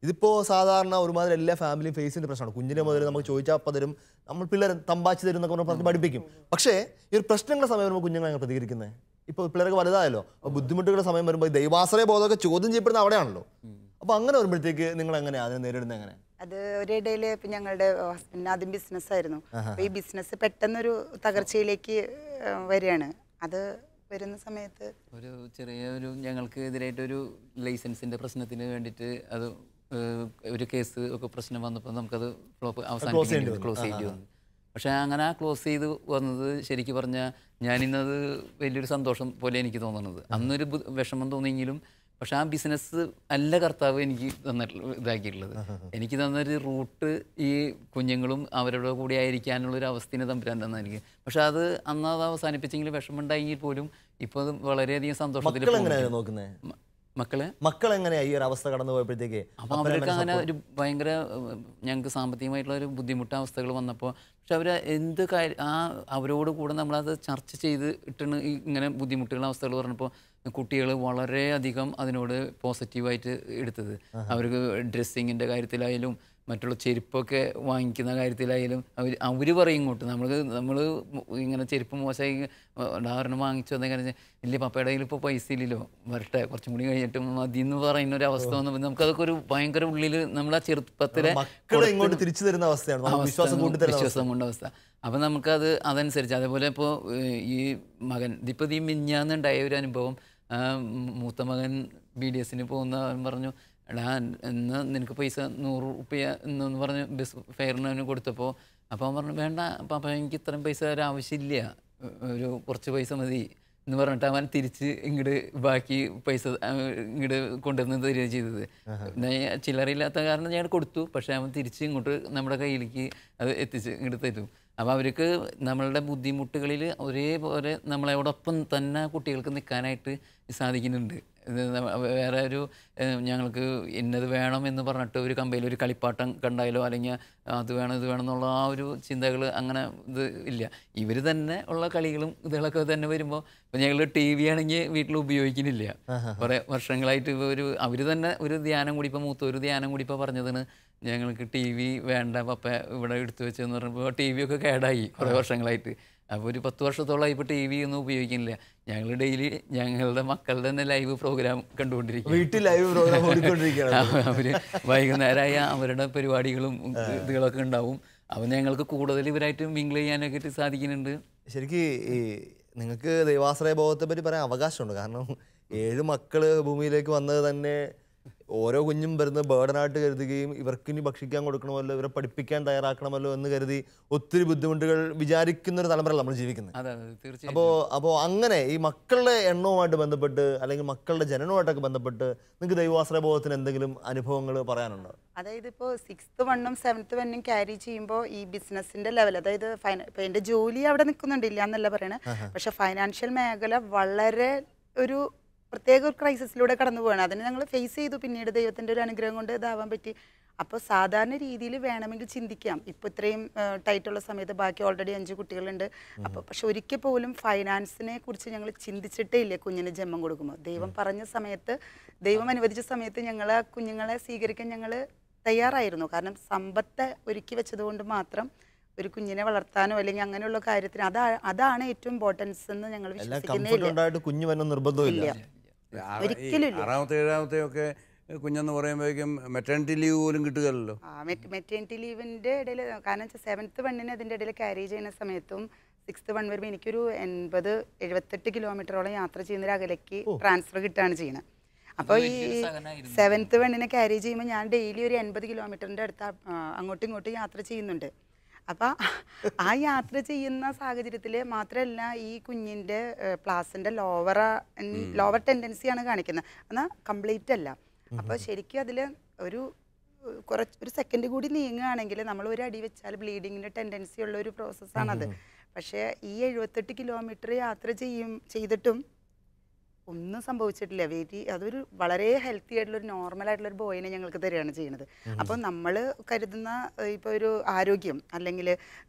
ഇതിപ്പോൾ സാധാരണ ഒരുമാതിരി എല്ലാ ഫാമിലിയും ഫേസ് ചെയ്യുന്ന പ്രശ്നമാണ്. കുഞ്ഞിനെ മുതൽ നമുക്ക് ചോദിച്ചാൽ അപ്പം തരും, നമ്മൾ പിള്ളേർ തമ്പാച്ച് തരും എന്നൊക്കെ പറഞ്ഞ് പഠിപ്പിക്കും. പക്ഷേ ഈ ഒരു പ്രശ്നങ്ങളുടെ സമയം വരുമ്പോൾ കുഞ്ഞുങ്ങൾ അങ്ങനെ പ്രതികരിക്കുന്നത്. ഇപ്പോൾ പിള്ളേരൊക്കെ വലുതായല്ലോ, അപ്പോൾ ബുദ്ധിമുട്ടുകളുടെ സമയം വരുമ്പോൾ ദൈവാശ്രയ ബോധമൊക്കെ ചോദ്യം ചെയ്യപ്പെടുന്ന അവിടെയാണല്ലോ. അപ്പോൾ അങ്ങനെ വരുമ്പോഴത്തേക്ക് നിങ്ങൾ എങ്ങനെയാണ് അതിനെ നേരിടുന്നത്? എങ്ങനെ? അത് ഒരിടയിൽ ഇപ്പം ഞങ്ങളുടെ ഹസ്ബൻഡിന് ആദ്യം ബിസിനസ്സായിരുന്നു. അപ്പോൾ ഈ ബിസിനസ് പെട്ടെന്നൊരു തകർച്ചയിലേക്ക് വരികയാണ്. അത് വരുന്ന സമയത്ത് ഒരു ഞങ്ങൾക്ക് എതിരായിട്ടൊരു ലൈസൻസിൻ്റെ പ്രശ്നത്തിന് വേണ്ടിയിട്ട് അത് ഒരു കേസ് ഒക്കെ പ്രശ്നം വന്നപ്പോൾ നമുക്കത് ക്ലോസ് ചെയ്യേണ്ടി വന്നു. പക്ഷേ അങ്ങനെ ആ ക്ലോസ് ചെയ്ത് വന്നത് ശരിക്കും പറഞ്ഞാൽ ഞാനിന്നത് വലിയൊരു സന്തോഷം പോലെ എനിക്ക് തോന്നുന്നത്. അന്നൊരു വിഷമം തോന്നിയെങ്കിലും പക്ഷെ ആ ബിസിനസ് അല്ല കർത്താവ് എനിക്ക് ഇതാക്കിയിട്ടുള്ളത്. എനിക്ക് തന്നൊരു റൂട്ട് ഈ കുഞ്ഞുങ്ങളും അവരുടെ കൂടെ ആയിരിക്കാനുള്ളൊരു അവസ്ഥയെ തമ്പുരാൻ തന്നെ എനിക്ക്. പക്ഷെ അത് അന്ന് അത് അവസാനിപ്പിച്ചെങ്കിലും വിഷമമുണ്ടായെങ്കിൽ പോലും ഇപ്പോൾ അത് വളരെയധികം സന്തോഷത്തിൽ. മക്കൾ എങ്ങനെയാണ് ഈ ഒരു അവസ്ഥ കടന്നു പോയപ്പോഴത്തേക്ക്? അപ്പോൾ അവർക്ക് അങ്ങനെ ഒരു ഭയങ്കര ഞങ്ങൾക്ക് സാമ്പത്തികമായിട്ടുള്ള ഒരു ബുദ്ധിമുട്ടവസ്ഥകൾ വന്നപ്പോൾ പക്ഷെ അവർ എന്ത് കാര്യം അവരോട് കൂടെ നമ്മളത് ചർച്ച ചെയ്ത് ഇട്ടാണ് ഇങ്ങനെ ബുദ്ധിമുട്ടുള്ള അവസ്ഥകൾ പറഞ്ഞപ്പോൾ കുട്ടികൾ വളരെയധികം അതിനോട് പോസിറ്റീവായിട്ട് എടുത്തത്. അവർക്ക് ഡ്രസ്സിങ്ങിൻ്റെ കാര്യത്തിലായാലും മറ്റുള്ള ചെരുപ്പൊക്കെ വാങ്ങിക്കുന്ന കാര്യത്തിലായാലും അവർ പറയും ഇങ്ങോട്ട് നമ്മൾ ഇങ്ങനെ ചെരുപ്പ് മോശമായി ഉദാഹരണം വാങ്ങിച്ചു വന്ന കാര്യം ഇല്ല പപ്പയുടെ കയ്യിൽ ഇപ്പോൾ പൈസ ഇല്ലല്ലോ, വരട്ടെ കുറച്ചും കൂടി കഴിഞ്ഞിട്ട് മതി എന്ന് പറയുന്ന ഒരു അവസ്ഥ വന്നപ്പോൾ നമുക്കതൊക്കെ ഒരു ഭയങ്കര ഉള്ളിൽ നമ്മൾ ആ ചെറുപ്പത്തിലെ തിരിച്ചു തരുന്ന അവസ്ഥയാണ്, വിശ്വാസം കൊണ്ട അവസ്ഥ. അപ്പം നമുക്കത് അതനുസരിച്ച് അതേപോലെ ഇപ്പോൾ ഈ മകൻ ഇതിപ്പോൾ ഈ മിഞ്ഞാന്നുണ്ടായ ഒരു അനുഭവം. മൂത്ത മകൻ BDSന് പോകുന്ന അവൻ പറഞ്ഞു, എടാ എന്ന് നിനക്ക് പൈസ 100 രൂപ എന്ന് പറഞ്ഞ് ബസ് ഫെയറിന് അവന് കൊടുത്തപ്പോൾ അപ്പോൾ അവൻ പറഞ്ഞു വേണ്ട പാപ്പ എനിക്ക് ഇത്രയും പൈസ ആവശ്യമില്ല, ഒരു കുറച്ച് പൈസ മതി എന്ന് പറഞ്ഞിട്ട് അവൻ തിരിച്ച് ഇങ്ങോട്ട് ബാക്കി പൈസ ഇങ്ങോട്ട് കൊണ്ടുവന്ന് തരികയാണ് ചെയ്തത്. ചില്ലറയില്ലാത്ത കാരണം ഞാൻ കൊടുത്തു, പക്ഷേ അവൻ തിരിച്ച് ഇങ്ങോട്ട് നമ്മുടെ കയ്യിലേക്ക് അത് എത്തിച്ച് ഇങ്ങോട്ട് തരും. അപ്പോൾ അവർക്ക് നമ്മളുടെ ബുദ്ധിമുട്ടുകളിൽ ഒരേപോലെ നമ്മളോടൊപ്പം തന്നെ കുട്ടികൾക്ക് നിൽക്കാനായിട്ട് സാധിക്കുന്നുണ്ട്. വേറെ ഒരു ഞങ്ങൾക്ക് ഇന്നത് വേണം എന്ന് പറഞ്ഞിട്ട് ഒരു കമ്പയിൽ ഒരു കളിപ്പാട്ടം കണ്ടായാലോ അല്ലെങ്കിൽ അത് വേണം ഇത് വേണം എന്നുള്ള ആ ഒരു ചിന്തകൾ അങ്ങനെ ഇത് ഇല്ല. ഇവർ തന്നെ ഉള്ള കളികളും ഇതുകളൊക്കെ തന്നെ വരുമ്പോൾ ഇപ്പം ഞങ്ങൾ TV ആണെങ്കിൽ വീട്ടിൽ ഉപയോഗിക്കുന്നില്ല. കുറേ വർഷങ്ങളായിട്ട് അവർ തന്നെ ഒരു ധ്യാനം കൂടി ഇപ്പോൾ മൂത്തൊരു ധ്യാനം കൂടി ഇപ്പോൾ പറഞ്ഞതിന് ഞങ്ങൾക്ക് TV വേണ്ട പപ്പ ഇവിടെ എടുത്തു വെച്ചെന്ന് പറഞ്ഞപ്പോൾ TV ഒക്കെ കേടായി കുറേ വർഷങ്ങളായിട്ട്. അപ്പോൾ ഒരു 10 വർഷത്തോളം ഇപ്പോൾ TV ഒന്നും ഉപയോഗിക്കുന്നില്ല. ഞങ്ങൾ ഡെയിലി ഞങ്ങളുടെ മക്കളുടെ തന്നെ ലൈവ് പ്രോഗ്രാം കണ്ടുകൊണ്ടിരിക്കും. അവർ വൈകുന്നേരമായ അവരുടെ പരിപാടികളും ഇതുകളൊക്കെ ഉണ്ടാവും. അപ്പോൾ ഞങ്ങൾക്ക് കൂടുതൽ ഇവരായിട്ട് മിങ്കിൾ ചെയ്യാനൊക്കെ സാധിക്കുന്നുണ്ട്. ശരിക്കും ഈ നിങ്ങൾക്ക് ദൈവാശ്രയ ബോധത്തെ പറ്റി പറയാൻ അവകാശമുണ്ട്. കാരണം 7 മക്കൾ ഭൂമിയിലേക്ക് വന്നത് തന്നെ ഓരോ കുഞ്ഞും വരുന്ന ബേർഡനായിട്ട് കരുതുകയും ഇവർക്കിനി ഭക്ഷിക്കാൻ കൊടുക്കണമല്ലോ, ഇവരെ പഠിപ്പിക്കാൻ തയ്യാറാക്കണമല്ലോ എന്ന് കരുതി ഒത്തിരി ബുദ്ധിമുട്ടുകൾ വിചാരിക്കുന്ന ഒരു തലമുറയിൽ നമ്മൾ ജീവിക്കുന്നത്. അതെ അതെ തീർച്ചയായും. അപ്പോൾ അങ്ങനെ ഈ മക്കളുടെ എണ്ണവുമായിട്ട് ബന്ധപ്പെട്ട് അല്ലെങ്കിൽ മക്കളുടെ ജനനവുമായിട്ടൊക്കെ ബന്ധപ്പെട്ട് നിങ്ങൾക്ക് ദൈവാശ്രയ ബോധത്തിന് എന്തെങ്കിലും അനുഭവങ്ങൾ പറയാനുണ്ടോ? അതായത് ഇപ്പോൾ 6th 1ഉം 7th 1ഉം ക്യാരി ചെയ്യുമ്പോൾ ഈ ബിസിനസിന്റെ ലെവൽ, അതായത് ഇപ്പൊ എന്റെ ജോലി അവിടെ നിൽക്കുന്നുണ്ടില്ല എന്നല്ല പറയണേ, പക്ഷെ ഫൈനാൻഷ്യൽ മേഖല വളരെ ഒരു പ്രത്യേക ഒരു ക്രൈസിസിലൂടെ കടന്നു പോവാണ്. അതിന് ഞങ്ങൾ ഫേസ് ചെയ്തു. പിന്നീട് ദൈവത്തിന്റെ ഒരു അനുഗ്രഹം കൊണ്ട് ഇതാവാൻ പറ്റി. അപ്പോൾ സാധാരണ രീതിയിൽ വേണമെങ്കിൽ ചിന്തിക്കാം, ഇപ്പോൾ ഇത്രയും ടൈറ്റുള്ള സമയത്ത് ബാക്കി ഓൾറെഡി 5 കുട്ടികളുണ്ട്. അപ്പോൾ പക്ഷെ ഒരിക്കൽ പോലും ഫൈനാൻസിനെ കുറിച്ച് ഞങ്ങൾ ചിന്തിച്ചിട്ടേ ഇല്ല. കുഞ്ഞിന് ജന്മം കൊടുക്കുമ്പോൾ ദൈവം പറഞ്ഞ സമയത്ത്, ദൈവം അനുവദിച്ച സമയത്ത് ഞങ്ങൾ ആ കുഞ്ഞുങ്ങളെ സ്വീകരിക്കാൻ ഞങ്ങൾ തയ്യാറായിരുന്നു. കാരണം സമ്പത്ത് ഒരുക്കി വെച്ചതുകൊണ്ട് മാത്രം ഒരു കുഞ്ഞിനെ വളർത്താനോ അല്ലെങ്കിൽ അങ്ങനെയുള്ള കാര്യത്തിന് അതാണ് ഏറ്റവും ഇമ്പോർട്ടൻസ് എന്ന് ഞങ്ങൾ വിശ്വസിക്കുന്നില്ല. കുഞ്ഞു വന്ന നിർബന്ധമില്ല, ഒരിക്കലും. 6ാമത്തെ 7ാമത്തെ ഒക്കെ കുഞ്ഞെന്ന് പറയുമ്പോഴേക്കും മെറ്റേണിറ്റി ലീവ് പോലും കിട്ടുകയല്ലോ. മെറ്റേണിറ്റി ലീവിന്റെ ഇടയിൽ, കാരണം 7th 1ന് അതിന്റെ ഇടയിൽ ക്യാരി ചെയ്യുന്ന സമയത്തും 6th 1 വരുമ്പോൾ എനിക്കൊരു 80-78 കിലോമീറ്ററോളം യാത്ര ചെയ്യുന്ന ഒരു അകലേക്ക് ട്രാൻസ്ഫർ കിട്ടുകയാണ് ചെയ്യുന്നത്. അപ്പോൾ ഈ 7th 1നെ ക്യാരി ചെയ്യുമ്പോൾ ഞാൻ ഡെയിലി ഒരു 80 കിലോമീറ്ററിന്റെ അടുത്ത് അങ്ങോട്ടും ഇങ്ങോട്ടും യാത്ര ചെയ്യുന്നുണ്ട്. അപ്പം ആ യാത്ര ചെയ്യുന്ന സാഹചര്യത്തിൽ മാത്രമല്ല ഈ കുഞ്ഞിൻ്റെ പ്ലാസിൻ്റെ ലോവർ ടെൻഡൻസിയാണ് കാണിക്കുന്നത്, എന്നാൽ കംപ്ലീറ്റ് അല്ല. അപ്പോൾ ശരിക്കും അതിൽ ഒരു സെക്കൻഡ് കൂടി നീങ്ങുകയാണെങ്കിൽ നമ്മൾ ഒരു അടി വെച്ചാൽ ബ്ലീഡിങ്ങിന് ടെൻഡൻസി ഉള്ള ഒരു പ്രോസസ്സാണത്. പക്ഷേ ഈ 78 കിലോമീറ്റർ യാത്ര ചെയ്തിട്ടും ഒന്നും സംഭവിച്ചിട്ടില്ല. അതൊരു വളരെ ഹെൽത്തി ആയിട്ടുള്ള ഒരു നോർമൽ ആയിട്ടുള്ള ഒരു ബോയിനെ ഞങ്ങൾക്ക് തരികയാണ് ചെയ്യുന്നത്. അപ്പോൾ നമ്മൾ കരുതുന്ന ഇപ്പോൾ ഒരു ആരോഗ്യം അല്ലെങ്കിൽ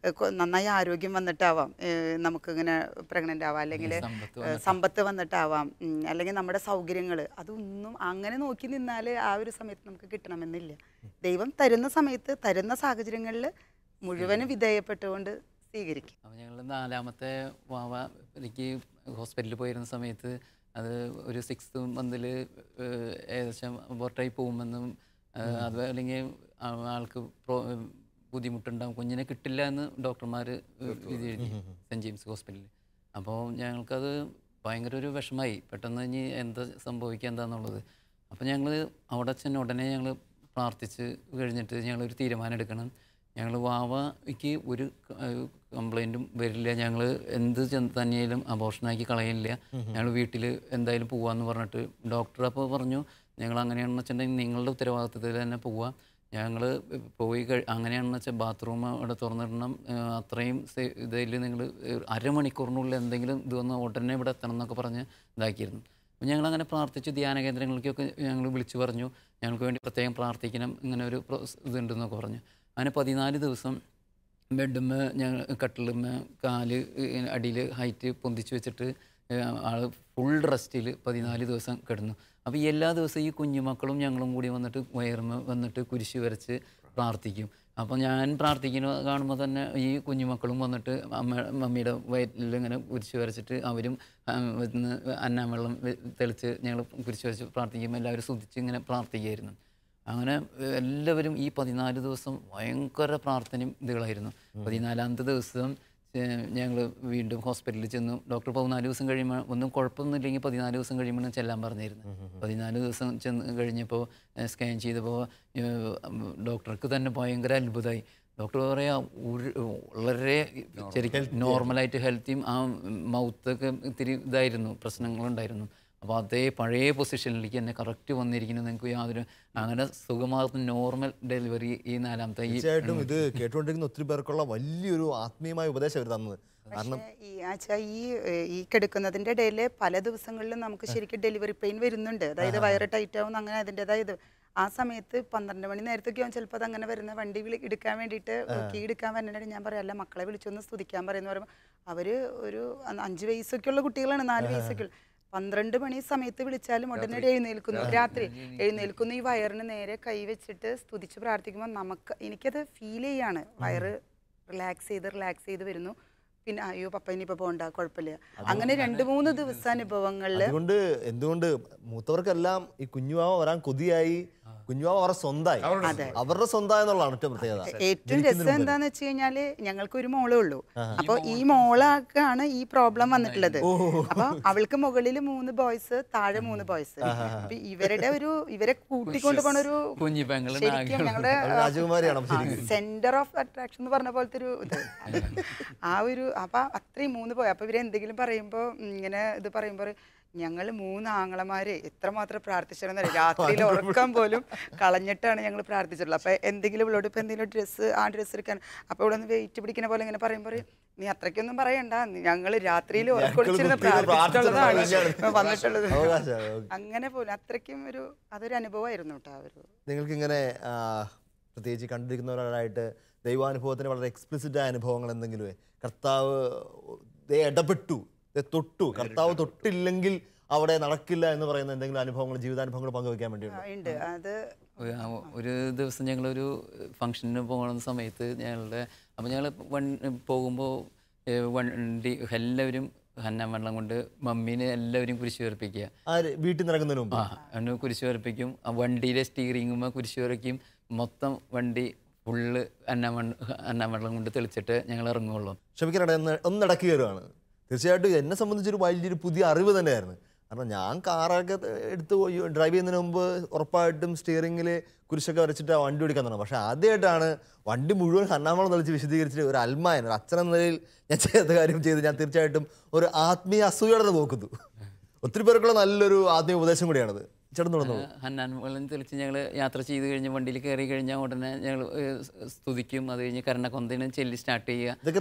നന്നായി ആരോഗ്യം വന്നിട്ടാവാം നമുക്കിങ്ങനെ പ്രഗ്നൻ്റ് ആവാം, അല്ലെങ്കിൽ സമ്പത്ത് വന്നിട്ടാവാം, അല്ലെങ്കിൽ നമ്മുടെ സൗകര്യങ്ങൾ, അതൊന്നും അങ്ങനെ നോക്കി നിന്നാൽ ആ ഒരു സമയത്ത് നമുക്ക് കിട്ടണമെന്നില്ല. ദൈവം തരുന്ന സമയത്ത് തരുന്ന സാഹചര്യങ്ങളിൽ മുഴുവനും വിധേയപ്പെട്ടുകൊണ്ട് സ്വീകരിക്കും. അപ്പോൾ ഞങ്ങൾ 4ാമത്തെ വാവ എനിക്ക് ഹോസ്പിറ്റലിൽ പോയിരുന്ന സമയത്ത് അത് ഒരു 6th month ഏകദേശം അബോർട്ടായി പോകുമെന്നും അത് അല്ലെങ്കിൽ ആൾക്ക് ബുദ്ധിമുട്ടുണ്ടാകും, കുഞ്ഞിനെ കിട്ടില്ല എന്ന് ഡോക്ടർമാർ വിധി എഴുതി സെൻറ്റ് ജെയിംസ് ഹോസ്പിറ്റലിൽ. അപ്പോൾ ഞങ്ങൾക്കത് ഭയങ്കര ഒരു വിഷമമായി. പെട്ടെന്ന് ഇനി എന്താ സംഭവിക്കുക എന്താണെന്നുള്ളത്. അപ്പോൾ ഞങ്ങൾ അവിടെ ചെന്ന് ഉടനെ ഞങ്ങൾ പ്രാർത്ഥിച്ച് കഴിഞ്ഞിട്ട് ഞങ്ങളൊരു തീരുമാനം എടുക്കണം. ഞങ്ങൾ വാവയ്ക്ക് ഒരു കംപ്ലൈൻറ്റും വരില്ല, ഞങ്ങൾ എന്ത് തന്നെയാലും അബോർഷനാക്കി കളയില്ല, ഞങ്ങൾ വീട്ടിൽ എന്തായാലും പോവാമെന്ന് പറഞ്ഞിട്ട് ഡോക്ടർ അപ്പോൾ പറഞ്ഞു, ഞങ്ങൾ അങ്ങനെയാണെന്ന് വെച്ചിട്ടുണ്ടെങ്കിൽ നിങ്ങളുടെ ഉത്തരവാദിത്തത്തിൽ തന്നെ പോവുക, ഞങ്ങൾ പോയി അങ്ങനെയാണെന്ന് വെച്ചാൽ ബാത്റൂം അവിടെ തുറന്നിടണം, അത്രയും ഇതിൽ നിങ്ങൾ അരമണിക്കൂറിനുള്ളിൽ എന്തെങ്കിലും ഇത് വന്ന് ഉടനെ ഇവിടെ എത്തണം എന്നൊക്കെ പറഞ്ഞ് ഇതാക്കിയിരുന്നു. അപ്പോൾ ഞങ്ങളങ്ങനെ പ്രാർത്ഥിച്ച് ധ്യാന കേന്ദ്രങ്ങളിലേക്കൊക്കെ ഞങ്ങൾ വിളിച്ചു പറഞ്ഞു, ഞങ്ങൾക്ക് വേണ്ടി പ്രത്യേകം പ്രാർത്ഥിക്കണം, ഇങ്ങനെ ഒരു ഇതുണ്ടെന്നൊക്കെ പറഞ്ഞു. അങ്ങനെ 14 ദിവസം ബെഡുമ്മ ഞങ്ങൾ കട്ടിലുമ്മ കാല് അടിയിൽ ഹൈറ്റ് പൊന്തിച്ച് വെച്ചിട്ട് ആൾ ഫുൾ റെസ്റ്റിൽ 14 ദിവസം കിടന്നു. അപ്പോൾ എല്ലാ ദിവസവും ഈ കുഞ്ഞുമക്കളും ഞങ്ങളും കൂടി വന്നിട്ട് വയറുമ്മ വന്നിട്ട് കുരിശ് വരച്ച് പ്രാർത്ഥിക്കും. അപ്പോൾ ഞാൻ പ്രാർത്ഥിക്കുന്നത് കാണുമ്പോൾ തന്നെ ഈ കുഞ്ഞുമക്കളും വന്നിട്ട് മമ്മിയുടെ വയറ്റിൽ ഇങ്ങനെ കുരിശ് വരച്ചിട്ട് അവരും അന്നാവെള്ളം തെളിച്ച് ഞങ്ങൾ കുരിശ് വരച്ച് പ്രാർത്ഥിക്കുമ്പോൾ എല്ലാവരും സ്തുതിച്ച് ഇങ്ങനെ പ്രാർത്ഥിക്കുകയായിരുന്നു. അങ്ങനെ എല്ലാവരും ഈ 14 ദിവസം ഭയങ്കര പ്രാർത്ഥനയും ഇതുകളായിരുന്നു. 14ാമത്തെ ദിവസം ഞങ്ങൾ വീണ്ടും ഹോസ്പിറ്റലിൽ ചെന്നു. ഡോക്ടർ 14 ദിവസം കഴിയുമ്പോൾ ഒന്നും കുഴപ്പമൊന്നുമില്ലെങ്കിൽ 14 ദിവസം കഴിയുമ്പോൾ ചെല്ലാൻ പറഞ്ഞിരുന്നു. 14 ദിവസം ചെന്ന് കഴിഞ്ഞപ്പോൾ സ്കാൻ ചെയ്തപ്പോൾ ഡോക്ടർക്ക് തന്നെ ഭയങ്കര അത്ഭുതമായി. ഡോക്ടർ പറയാ വളരെ ശരിക്കും നോർമലായിട്ട് ഹെൽത്തിയും ആ മൗത്തൊക്കെ ഇത്തിരി ഇതായിരുന്നു, പ്രശ്നങ്ങളുണ്ടായിരുന്നു. അപ്പോൾ അതേ പഴയ പൊസിഷനിലേക്ക് തന്നെ കറക്റ്റ് വന്നിരിക്കുന്നു. നിങ്ങൾക്ക് യാതൊരു അങ്ങനെ സുഖമാകുന്ന നോർമൽ ഡെലിവറി ഈ 4ാമത്തെ. തീർച്ചയായിട്ടും ഇത് കേട്ടുകൊണ്ടിരിക്കുന്ന ഒത്തിരി പേർക്കുള്ള വലിയൊരു ആത്മീയമായ ഉപദേശം അവർ തന്നത്. കാരണം ഈ കിടക്കുന്നതിൻ്റെ ഇടയിൽ പല ദിവസങ്ങളിലും നമുക്ക് ശരിക്കും ഡെലിവറി പെയിൻ വരുന്നുണ്ട്. അതായത് വയറ് ടൈറ്റ് ആവും, അങ്ങനെ അതിൻ്റെതായത് ആ സമയത്ത് 12 മണി നേരത്തൊക്കെ ആവും ചിലപ്പോൾ അതങ്ങനെ വരുന്ന വണ്ടി എടുക്കാൻ വേണ്ടിയിട്ട് കീ എടുക്കാൻ വരുന്നുണ്ടെങ്കിൽ ഞാൻ പറയാം, അല്ല മക്കളെ വിളിച്ചൊന്ന് സ്തുതിക്കാൻ പറയുന്ന പറയുമ്പോൾ അവർ ഒരു 5 വയസ്സൊക്കെയുള്ള കുട്ടികളാണ്, 4 വയസ്സൊക്കെ 12 മണി സമയത്ത് വിളിച്ചാലും ഉടനടി എഴുന്നേൽക്കുന്നു, രാത്രി എഴുന്നേൽക്കുന്നു. ഈ വയറിന് നേരെ കൈ വെച്ചിട്ട് സ്തുതിച്ച് പ്രാർത്ഥിക്കുമ്പോൾ എനിക്കത് ഫീൽ ചെയ്യാണ്, വയറ് റിലാക്സ് ചെയ്ത് വരുന്നു. പിന്നെ അയ്യോ പപ്പ ഇനിയിപ്പോ പോണ്ട കുഴപ്പമില്ല. അങ്ങനെ 2-3 ദിവസം അനുഭവങ്ങളില് അതുകൊണ്ട് എന്തുകൊണ്ട് മൂത്തവർക്കെല്ലാം ഈ കുഞ്ഞുവാവ വരാൻ കൊതിയായി, കുഞ്ഞുവാവ അവരുടെ സ്വന്തമായി, അവരുടെ സ്വന്തം എന്നുള്ളതാണ് ഏറ്റവും പ്രത്യേകത. ഏറ്റവും രസം എന്താന്ന് വെച്ച് കഴിഞ്ഞാല് ഞങ്ങൾക്ക് ഒരു മോളേ ഉള്ളൂ. അപ്പൊ ഈ മോളാക്കാണ് ഈ പ്രോബ്ലം വന്നിട്ടുള്ളത്. അപ്പൊ അവൾക്ക് മുകളിൽ 3 ബോയ്സ്, താഴെ 3 ബോയ്സ്. അപ്പൊ ഇവരെ കൂട്ടിക്കൊണ്ട് പോണ ഒരു ശരിക്കും ഞങ്ങളുടെ രാജകുമാരിയാണ് സെന്റർ ഓഫ് അട്രാക്ഷൻ എന്ന് പറഞ്ഞ പോലത്തെ ഒരു ഇത്. ആ ഒരു അപ്പൊ അത്രയും 3 പോയി. അപ്പൊ ഇവരെന്തെങ്കിലും പറയുമ്പോ ഇങ്ങനെ ഇത് പറയുമ്പോ ഞങ്ങൾ 3 ആങ്ങളമാര് എത്രമാത്രം പ്രാർത്ഥിച്ചിരുന്നറിയാം. രാത്രിയിൽ ഉറക്കം പോലും കളഞ്ഞിട്ടാണ് ഞങ്ങൾ പ്രാർത്ഥിച്ചിട്ടുള്ളത്. അപ്പൊ എന്തെങ്കിലും ഇവളോട് ഇപ്പൊ എന്തെങ്കിലും ഡ്രസ്സ് ആ ഡ്രസ്സ് എടുക്കാൻ അപ്പൊ ഇവിടെ ഒന്ന് വെയിറ്റ് പിടിക്കുന്ന പോലെ ഇങ്ങനെ പറയുമ്പോൾ നീ അത്രയ്ക്കൊന്നും പറയണ്ട, ഞങ്ങൾ രാത്രിയിൽ ഉറക്കൊളിച്ചിരുന്ന് പ്രാർത്ഥിച്ചിട്ടുള്ളതാണ് വന്നിട്ടുള്ളത്. അങ്ങനെ പോലും അത്രയ്ക്കും അതൊരു അനുഭവമായിരുന്നു കേട്ടോ. നിങ്ങൾക്ക് ഇങ്ങനെ പ്രത്യേകിച്ച് കണ്ടിരിക്കുന്നവരായിട്ട് ദൈവാനുഭവത്തിന് വളരെ എക്സ്പ്ലിസിറ്റ് ആയ അനുഭവങ്ങൾ എന്തെങ്കിലും കർത്താവ് ഇടപെട്ടു, തൊട്ടു, കർത്താവ് തൊട്ടില്ലെങ്കിൽ അവിടെ നടക്കില്ല എന്ന് പറയുന്ന എന്തെങ്കിലും അനുഭവങ്ങൾ, ജീവിതാനുഭവങ്ങൾ പങ്കുവെക്കാൻ വേണ്ടിയുണ്ട്? അത് ഒരു ദിവസം ഞങ്ങളൊരു ഫംഗ്ഷന് പോകുന്ന സമയത്ത് അപ്പോൾ ഞങ്ങൾ പോകുമ്പോൾ വണ്ടി എല്ലാവരും ഹന്നാൻ വെള്ളം കൊണ്ട് മമ്മീനെ എല്ലാവരും കുരിശ് വരപ്പിക്കുക. വീട്ടിൽ നിന്ന് ഇറങ്ങുന്നതിന് മുമ്പ് അവന് കുരിശ് വരപ്പിക്കും. ആ വണ്ടിയിലെ സ്റ്റീറിങ്ങുമ്പോൾ കുരിശ് വരയ്ക്കും. മൊത്തം വണ്ടി ഫുള്ള് അന്നാൻ വെള്ളം കൊണ്ട് തെളിച്ചിട്ട് ഞങ്ങൾ ഇറങ്ങുള്ളൂ. ക്ഷമിക്കാനായിട്ട് ഒന്നിടക്കി കയറുകയാണ്. തീർച്ചയായിട്ടും എന്നെ സംബന്ധിച്ചൊരു വലിയൊരു പുതിയ അറിവ് തന്നെയായിരുന്നു. കാരണം ഞാൻ കാറൊക്കെ എടുത്ത് ഡ്രൈവ് ചെയ്യുന്നതിന് മുമ്പ് ഉറപ്പായിട്ടും സ്റ്റിയറിങ്ങിൽ കുരിശൊക്കെ വരച്ചിട്ട് വണ്ടി ഓടിക്കാൻ തുടങ്ങും. പക്ഷേ ആദ്യമായിട്ടാണ് വണ്ടി മുഴുവൻ ഹന്നാമളം തെളിച്ച് വിശദീകരിച്ചിട്ട് ഒരു അൽമായൻ, ഒരു അച്ഛൻ എന്ന നിലയിൽ ഞാൻ ചെയ്ത കാര്യം ചെയ്ത് ഞാൻ തീർച്ചയായിട്ടും ഒരു ആത്മീയ അസൂയോടെ നോക്കുന്നു. ഒത്തിരി പേർക്കുള്ള നല്ലൊരു ആത്മീയ ഉപദേശം കൂടിയാണത്. ഹന്നാൻ വെള്ളം തെളിച്ച് ഞങ്ങൾ യാത്ര ചെയ്ത് കഴിഞ്ഞ് വണ്ടിയിൽ കയറി കഴിഞ്ഞാൽ ഉടനെ ഞങ്ങൾ സ്തുതിക്കും. അത് കഴിഞ്ഞ് കരണക്കൊന്തേനെ ചെല്ലി സ്റ്റാർട്ട് ചെയ്യുക.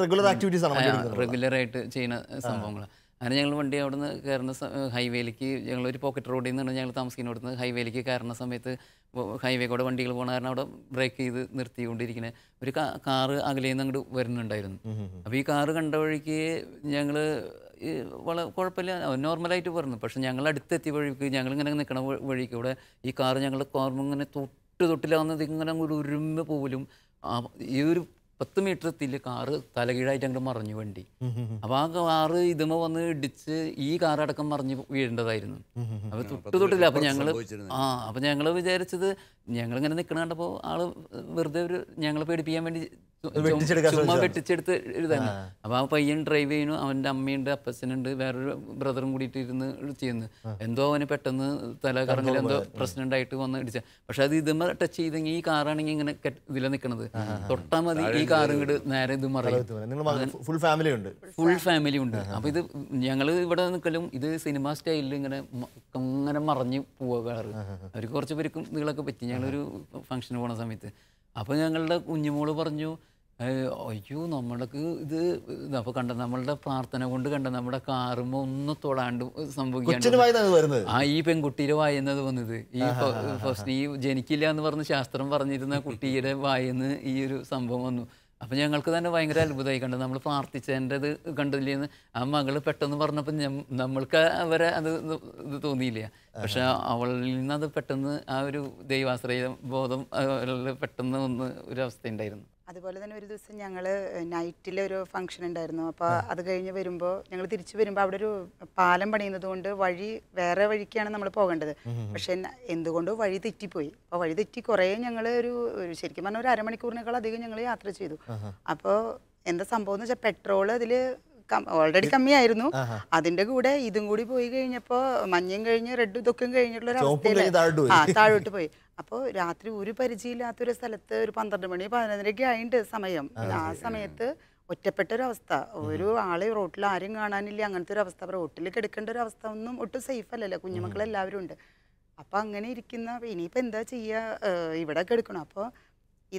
റെഗുലറായിട്ട് ചെയ്യുന്ന സംഭവങ്ങളാണ്. അങ്ങനെ ഞങ്ങൾ വണ്ടി അവിടെ നിന്ന് കയറുന്ന ഹൈവേയിലേക്ക്, ഞങ്ങളൊരു പോക്കറ്റ് റോഡിൽ നിന്നാണ് ഞങ്ങൾ താമസിക്കുന്നിടത്ത് ഹൈവേയിലേക്ക് കയറുന്ന സമയത്ത് ഹൈവേ കൂടെ വണ്ടികൾ പോകുന്ന കാരണം അവിടെ ബ്രേക്ക് ചെയ്ത് നിർത്തിക്കൊണ്ടിരിക്കുന്നത് ഒരു കാറ് അകലെ നിന്ന് അങ്ങോട്ട് വരുന്നുണ്ടായിരുന്നു. അപ്പോൾ ഈ കാറ് കണ്ട വഴിക്ക് ഞങ്ങൾ കുഴപ്പമില്ല നോർമലായിട്ട് പറഞ്ഞു. പക്ഷെ ഞങ്ങൾ അടുത്തെത്തിയ വഴിക്ക് ഞങ്ങളിങ്ങനെ നിൽക്കണ വഴിക്ക് ഇവിടെ ഈ കാറ് ഞങ്ങളുടെ കോർമ്മ ഇങ്ങനെ തൊട്ടിലാവുന്നത് ഇങ്ങനെ അങ്ങോട്ട് ഉരുമ്പ് പോലും ഈ ഒരു 10 മീറ്റർ എത്തിയില്ല, കാറ് തലകീഴായിട്ട് അങ്ങോട്ട് മറിഞ്ഞു വണ്ടി. അപ്പോൾ ആ കാറ് ഇതുമ വന്ന് ഇടിച്ച് ഈ കാറടക്കം മറിഞ്ഞ് വീഴേണ്ടതായിരുന്നു. അപ്പോൾ തൊട്ടില്ല. അപ്പോൾ ഞങ്ങൾ വിചാരിച്ചത് ഞങ്ങളിങ്ങനെ നിൽക്കണ കണ്ടപ്പോൾ ആള് വെറുതെ ഞങ്ങളെ പേടിപ്പിക്കാൻ വേണ്ടി ചുമ്മാ വെട്ടിച്ചെടുത്ത് ഇതാണ്. അപ്പോൾ ആ പയ്യൻ ഡ്രൈവ് ചെയ്യുന്നു, അവൻ്റെ അമ്മയുണ്ട്, അപ്പച്ചനുണ്ട്, വേറൊരു ബ്രദറും കൂടിയിട്ട് ഇരുന്ന് ചെയ്യുന്നു. എന്തോ അവന് പെട്ടെന്ന് തല കറങ്ങൽ എന്തോ പ്രശ്നം ഉണ്ടായിട്ട് വന്ന് ഇടിച്ച. പക്ഷെ അത് ഇതുമ്മ ടച്ച് ചെയ്തെങ്കിൽ ഈ കാറാണെങ്കിൽ ഇങ്ങനെ ഇതിലാണ് നിൽക്കണത്, തൊട്ടാൽ മതി ഈ കാർ ഇങ്ങോട്ട് നേരെ ഇത് മറിയും. ഫുൾ ഫാമിലി ഉണ്ട്. അപ്പോൾ ഇത് ഞങ്ങൾ ഇവിടെ നിൽക്കലും ഇത് സിനിമ സ്റ്റൈലിൽ ഇങ്ങനെ മറിഞ്ഞ് പോവുക കാറ്. അവർക്ക് കുറച്ച് പേർക്കും നീളൊക്കെ പറ്റി ഞങ്ങളൊരു ഫംഗ്ഷന് പോണ സമയത്ത്. അപ്പോൾ ഞങ്ങളുടെ കുഞ്ഞുമോള് പറഞ്ഞു, അയ്യോ നമ്മൾക്ക് ഇത് അപ്പോൾ കണ്ട നമ്മളുടെ പ്രാർത്ഥന കൊണ്ട് കണ്ട നമ്മുടെ കാറുമ്പോൾ ഒന്നും തൊടാണ്ട് സംഭവിക്കാണ്ട് ഈ പെൺകുട്ടിയുടെ വായെന്നത് വന്നത് ഈ ഫസ്റ്റ് ഈ ജനിക്കില്ല എന്ന് പറഞ്ഞ് ശാസ്ത്രം പറഞ്ഞിരുന്ന കുട്ടിയുടെ വായെന്ന് ഈ ഒരു സംഭവം വന്നു. അപ്പം ഞങ്ങൾക്ക് തന്നെ ഭയങ്കര അത്ഭുതമായി കണ്ടത്. നമ്മൾ പ്രാർത്ഥിച്ചതിൻ്റെ ഇത് കണ്ടില്ലേന്ന് ആ മകള് പെട്ടെന്ന് പറഞ്ഞപ്പോൾ നമ്മൾക്ക് അവരെ അത് ഇത് തോന്നിയില്ല. പക്ഷെ അവളിൽ നിന്നത് പെട്ടെന്ന് ആ ഒരു ദൈവാശ്രയ ബോധം പെട്ടെന്ന് വന്ന് ഒരു അവസ്ഥ ഉണ്ടായിരുന്നു. അതുപോലെ തന്നെ ഒരു ദിവസം ഞങ്ങൾ നൈറ്റിലൊരു ഫംഗ്ഷൻ ഉണ്ടായിരുന്നു. അപ്പോൾ അത് കഴിഞ്ഞ് വരുമ്പോൾ ഞങ്ങൾ തിരിച്ചു വരുമ്പോൾ അവിടെ ഒരു പാലം പണിയുന്നത് കൊണ്ട് വേറെ വഴിക്കാണ് നമ്മൾ പോകേണ്ടത്. പക്ഷെ എന്തുകൊണ്ടോ വഴി തെറ്റിപ്പോയി. അപ്പോൾ വഴി തെറ്റി കുറേ ഞങ്ങൾ ശരിക്കും പറഞ്ഞാൽ ഒരു അരമണിക്കൂറിനേക്കാൾ അധികം ഞങ്ങൾ യാത്ര ചെയ്തു. അപ്പോൾ എന്താ സംഭവം എന്ന് വെച്ചാൽ പെട്രോൾ അതിൽ ഓൾറെഡി കമ്മിയായിരുന്നു. അതിന്റെ കൂടെ ഇതും കൂടി പോയി കഴിഞ്ഞപ്പോൾ മഞ്ഞയും കഴിഞ്ഞ് റെഡും ഇതൊക്കെ കഴിഞ്ഞിട്ടുള്ള ഒരു അവസ്ഥയിൽ താഴോട്ട് പോയി. അപ്പോൾ രാത്രി ഒരു പരിചയമില്ലാത്തൊരു സ്ഥലത്ത് ഒരു 12 മണി 11:30 ആയിട്ട് സമയം. ആ സമയത്ത് ഒറ്റപ്പെട്ട ഒരു അവസ്ഥ, ഒരു ആളെ റോട്ടിൽ ആരും കാണാനില്ല, അങ്ങനത്തെ ഒരു അവസ്ഥ. റോട്ടിൽ കിടക്കേണ്ട ഒരു അവസ്ഥ ഒന്നും ഒട്ടും സേഫ് അല്ലല്ലോ, കുഞ്ഞുമക്കളെല്ലാവരും ഉണ്ട്. അപ്പം അങ്ങനെ ഇരിക്കുന്ന ഇനിയിപ്പോൾ എന്താ ചെയ്യുക, ഇവിടെ കിടക്കണം. അപ്പോൾ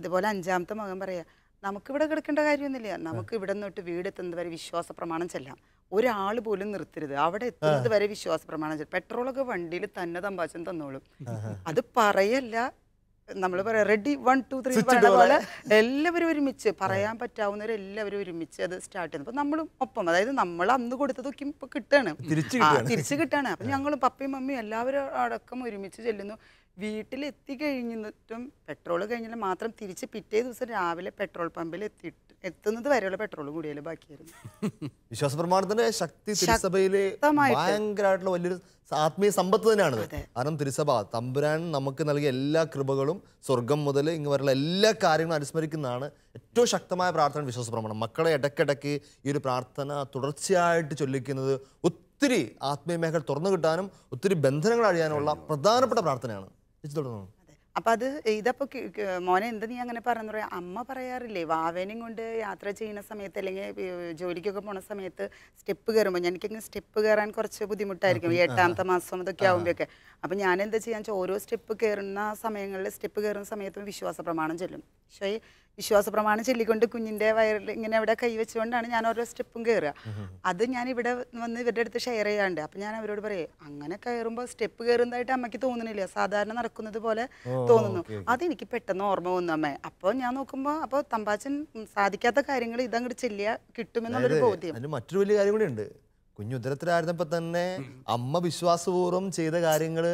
ഇതുപോലെ 5ാമത്തെ മകൻ പറയാ, നമുക്കിവിടെ കിടക്കേണ്ട കാര്യമൊന്നുമില്ല, നമുക്ക് ഇവിടെ നിന്നിട്ട് വീടെത്തുന്നത് വരെ വിശ്വാസ പ്രമാണം ചെല്ലാം, ഒരാൾ പോലും നിർത്തരുത്, അവിടെ എത്തുന്നത് വരെ വിശ്വാസ പ്രമാണം ചെല്ലാം, പെട്രോളൊക്കെ വണ്ടിയിൽ തന്നെ തമ്പാച്ചൻ തന്നോളും. അത് പറയല്ല, നമ്മൾ പറയാം റെഡി 1 2 3 പറയുന്ന പോലെ എല്ലാവരും ഒരുമിച്ച് പറയാൻ പറ്റാവുന്നവരെല്ലാവരും ഒരുമിച്ച് അത് സ്റ്റാർട്ട് ചെയ്യുന്നു. അപ്പം നമ്മളും ഒപ്പം, അതായത് നമ്മൾ അന്ന് കൊടുത്തതൊക്കെ ഇപ്പം കിട്ടുകയാണ്, തിരിച്ച് കിട്ടുകയാണ്. അപ്പം ഞങ്ങളും പപ്പയും മമ്മിയും എല്ലാവരും അടക്കം ഒരുമിച്ച് ചെല്ലുന്നു. വീട്ടിലെത്തി കഴിഞ്ഞിട്ടും പെട്രോൾ കഴിഞ്ഞാൽ മാത്രം തിരിച്ച് പിറ്റേ ദിവസം രാവിലെ പെട്രോൾ പമ്പിൽ എത്തുന്നത് വരെയുള്ള പെട്രോൾ കൂടിയാലും ബാക്കിയായിരുന്നു. വിശ്വാസ പ്രമാണത്തിന്റെ ശക്തി തിരുസഭയിലെ ഭയങ്കരമായിട്ടുള്ള വലിയൊരു ആത്മീയ സമ്പത്ത് തന്നെയാണ്. കാരണം തിരുസഭ തമ്പുരാൻ നമുക്ക് നൽകിയ എല്ലാ കൃപകളും സ്വർഗം മുതൽ ഇങ്ങ് വരെയുള്ള എല്ലാ കാര്യങ്ങളും അനുസ്മരിക്കുന്നതാണ് ഏറ്റവും ശക്തമായ പ്രാർത്ഥന വിശ്വാസ പ്രമാണം. മക്കളെ ഇടയ്ക്കിടയ്ക്ക് ഈ ഒരു പ്രാർത്ഥന തുടർച്ചയായിട്ട് ചൊല്ലിക്കുന്നത് ഒത്തിരി ആത്മീയ മേഖല തുറന്നു കിട്ടാനും ഒത്തിരി ബന്ധനങ്ങൾ അഴിയാനുള്ള പ്രധാനപ്പെട്ട പ്രാർത്ഥനയാണ്. അപ്പം അത് ഇതപ്പോൾ മോനെ എന്താ നീ അങ്ങനെ പറഞ്ഞു പറയാം, അമ്മ പറയാറില്ലേ വാവേനെയും കൊണ്ട് യാത്ര ചെയ്യുന്ന സമയത്ത് അല്ലെങ്കിൽ ജോലിക്കൊക്കെ പോണ സമയത്ത് സ്റ്റെപ്പ് കയറുമ്പോൾ എനിക്കിങ്ങനെ സ്റ്റെപ്പ് കയറാൻ കുറച്ച് ബുദ്ധിമുട്ടായിരിക്കും 8ാമത്തെ മാസം അതൊക്കെ ആകുമ്പോഴൊക്കെ. അപ്പം ഞാൻ എന്താ ചെയ്യാൻ വെച്ചാൽ ഓരോ സ്റ്റെപ്പ് കയറുന്ന സമയങ്ങളിൽ സ്റ്റെപ്പ് കയറുന്ന സമയത്തും വിശ്വാസ പ്രമാണം ചൊല്ലും. പക്ഷേ വിശ്വാസ പ്രമാണം ചൊല്ലിക്കൊണ്ട് കുഞ്ഞിൻ്റെ വയറിൽ ഇങ്ങനെ അവിടെ കൈവച്ചുകൊണ്ടാണ് ഞാൻ ഓരോ സ്റ്റെപ്പും കയറുക. അത് ഞാൻ ഇവിടെ വന്ന് ഇവരുടെ അടുത്ത് ഷെയർ ചെയ്യാണ്ട്. അപ്പം ഞാൻ അവരോട് പറയും, അങ്ങനെ കയറുമ്പോൾ സ്റ്റെപ്പ് കയറുന്നതായിട്ട് അമ്മയ്ക്ക് തോന്നുന്നില്ല, സാധാരണ നടക്കുന്നത് പോലെ തോന്നുന്നു. അതെനിക്ക് പെട്ടെന്ന് ഓർമ്മ വന്നു അമ്മേ. അപ്പോൾ ഞാൻ നോക്കുമ്പോൾ അപ്പോൾ തമ്പാച്ചൻ സാധിക്കാത്ത കാര്യങ്ങൾ ഇതങ്ങോട്ട് ചെല്ലിയാൽ കിട്ടുമെന്നുള്ളൊരു ബോധ്യം. അതിന് മറ്റൊരു വലിയ കാര്യം കൂടി ഉണ്ട്. കുഞ്ഞുദരത്തിലായിരുന്നപ്പോൾ തന്നെ അമ്മ വിശ്വാസപൂർവ്വം ചെയ്ത കാര്യങ്ങൾ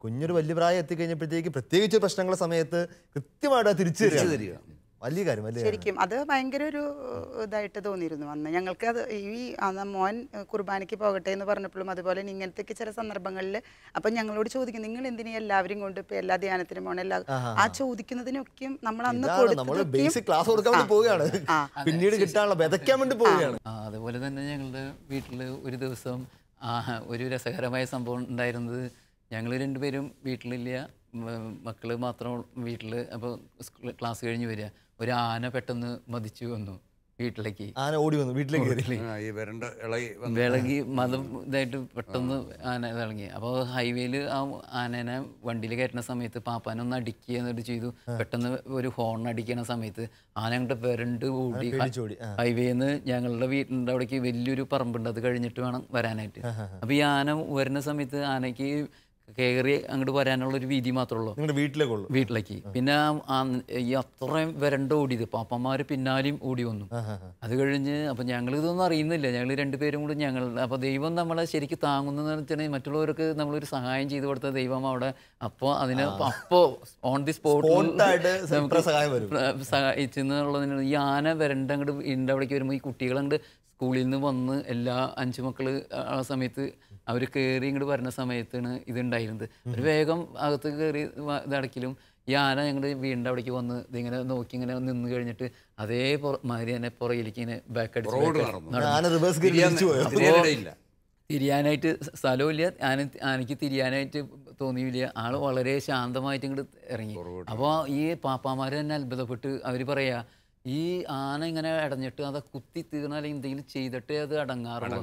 കുഞ്ഞൊരു വലിയ പ്രായം എത്തിക്കഴിഞ്ഞപ്പോഴത്തേക്ക് പ്രത്യേകിച്ച് പ്രശ്നങ്ങളുടെ സമയത്ത് കൃത്യമായിട്ട് തിരിച്ചു തരിക. വലിയ കാര്യം. ശരിക്കും അത് ഭയങ്കര ഒരു ഇതായിട്ട് തോന്നിയിരുന്നു അന്ന് ഞങ്ങൾക്ക്. അത് ഈ മോൻ കുർബാനയ്ക്ക് പോകട്ടെ എന്ന് പറഞ്ഞപ്പോഴും അതുപോലെ ഇങ്ങനത്തെ ചില സന്ദർഭങ്ങളിൽ അപ്പം ഞങ്ങളോട് ചോദിക്കും, നിങ്ങൾ എന്തിനാ എല്ലാവരും കൊണ്ട് ഇപ്പൊ എല്ലാ ധ്യാനത്തിനും പോകണം, എല്ലാ ആ ചോദിക്കുന്നതിനൊക്കെയും നമ്മൾ അന്ന് പിന്നീട് കിട്ടാനുള്ള വിതയ്ക്കാൻ വേണ്ടി പോവുകയാണ്. അതുപോലെ തന്നെ ഞങ്ങളുടെ വീട്ടിൽ ഒരു ദിവസം ഒരു രസകരമായ സംഭവം ഉണ്ടായിരുന്നത്, ഞങ്ങൾ രണ്ടുപേരും വീട്ടിലില്ല, മക്കൾ മാത്രം വീട്ടിൽ. അപ്പോൾ ക്ലാസ് കഴിഞ്ഞ് വരിക, ഒരു ആന പെട്ടെന്ന് മതിച്ചു വന്നു വീട്ടിലേക്ക്. ആന ഓടി വന്നു വീട്ടിലേക്ക്, വിളകി മതം ഇതായിട്ട് പെട്ടെന്ന് ആന ഇളങ്ങി. അപ്പോൾ ഹൈവേയിൽ ആ ആനേനെ വണ്ടിയിൽ കയറ്റുന്ന സമയത്ത് പാപ്പാനൊന്ന് അടിക്കുക എന്നിട്ട് ചെയ്തു. പെട്ടെന്ന് ഒരു ഹോൺ അടിക്കുന്ന സമയത്ത് ആന അങ്ങോട്ട് വരണ്ട് ഓടി ഹൈവേന്ന് ഞങ്ങളുടെ വീട്ടിൻ്റെ അവിടേക്ക് വലിയൊരു പറമ്പുണ്ട്, അത് കഴിഞ്ഞിട്ട് വേണം വരാനായിട്ട്. അപ്പോൾ ഈ ആന വരുന്ന സമയത്ത് ആനയ്ക്ക് കയറി അങ്ങോട്ട് വരാനുള്ളൊരു വീതി മാത്രമേ ഉള്ളൂ വീട്ടിലേക്ക്. പിന്നെ ഈ അത്രയും വരണ്ട ഓടിയത്, പാപ്പന്മാർ പിന്നാലെയും ഓടി വന്നു. അത് കഴിഞ്ഞ് അപ്പം ഞങ്ങൾ ഇതൊന്നും അറിയുന്നില്ല, ഞങ്ങൾ രണ്ടുപേരും കൂടി അപ്പോൾ ദൈവം നമ്മളെ ശരിക്കും താങ്ങുന്നതെന്ന് വെച്ചാൽ മറ്റുള്ളവർക്ക് നമ്മളൊരു സഹായം ചെയ്തു കൊടുത്ത ദൈവം അവിടെ അപ്പോൾ അതിന് അപ്പോൾ ഓൺ ദി സ്പോട്ട് സഹായിച്ചെന്നുള്ളതിന്. ഈ ആന വരണ്ട അങ്ങോട്ട് ഇതിൻ്റെ അവിടേക്ക് വരുമ്പോൾ ഈ കുട്ടികളങ്ങോട്ട് സ്കൂളിൽ നിന്ന് വന്ന് എല്ലാ 5 മക്കൾ ആ സമയത്ത് അവർ കയറി ഇങ്ങോട്ട് വരുന്ന സമയത്താണ് ഇതുണ്ടായിരുന്നത്. ഒരു വേഗം അകത്ത് കയറി ഇതടക്കിലും ഈ ആന ഞങ്ങളുടെ വീടിൻ്റെ അവിടേക്ക് വന്ന് ഇതിങ്ങനെ നോക്കി ഇങ്ങനെ നിന്ന് കഴിഞ്ഞിട്ട് അതേ മാതിരി തന്നെ പുറകിലേക്ക് ഇങ്ങനെ ബാക്ക് അടിച്ച് തിരിയാനായിട്ട് സ്ഥലമില്ല, ആനയ്ക്ക് തിരിയാനായിട്ട് തോന്നിയില്ല. ആൾ വളരെ ശാന്തമായിട്ട് ഇങ്ങോട്ട് ഇറങ്ങി. അപ്പോൾ ഈ പാപ്പാമാർ തന്നെ അത്ഭുതപ്പെട്ട് അവർ പറയാ, ഈ ആന ഇങ്ങനെ അടഞ്ഞിട്ട് അത് കുത്തി തീർന്നാൽ എന്തെങ്കിലും ചെയ്തിട്ടേ അത് അടങ്ങാറുള്ളൂ,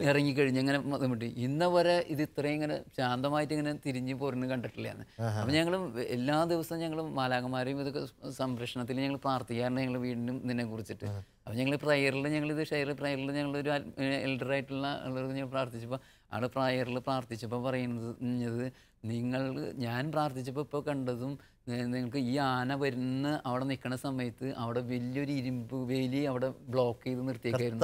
ഇറങ്ങിക്കഴിഞ്ഞ് ഇങ്ങനെ ബുദ്ധിമുട്ടി. ഇന്ന വരെ ഇത് ഇത്രയും ഇങ്ങനെ ശാന്തമായിട്ട് ഇങ്ങനെ തിരിഞ്ഞ് പോരുന്ന് കണ്ടിട്ടില്ലാന്ന്. അപ്പം ഞങ്ങൾ എല്ലാ ദിവസവും ഞങ്ങൾ മാലാഖമാരെയും ഇതൊക്കെ സംരക്ഷണത്തിൽ ഞങ്ങൾ പ്രാർത്ഥിക്കാറുണ്ട് ഞങ്ങൾ വീടിനും ഇതിനെ കുറിച്ചിട്ട്. അപ്പം ഞങ്ങൾ പ്രയറിൽ ഞങ്ങളിത് പ്രയറിൽ ഞങ്ങളൊരു എൽഡറായിട്ടുള്ള ആളുകൾ ഞങ്ങൾ പ്രാർത്ഥിച്ചപ്പോൾ ആൾ പ്രയറിൽ പ്രാർത്ഥിച്ചപ്പോൾ പറയുന്നത്, ഞാൻ പ്രാർത്ഥിച്ചപ്പോൾ ഇപ്പോൾ കണ്ടതും നിങ്ങൾക്ക് ഈ ആന വരുന്ന അവിടെ നിൽക്കുന്ന സമയത്ത് അവിടെ വലിയൊരു ഇരുമ്പ് വേലി അവിടെ ബ്ലോക്ക് ചെയ്ത് നിർത്തിയേക്കായിരുന്നു.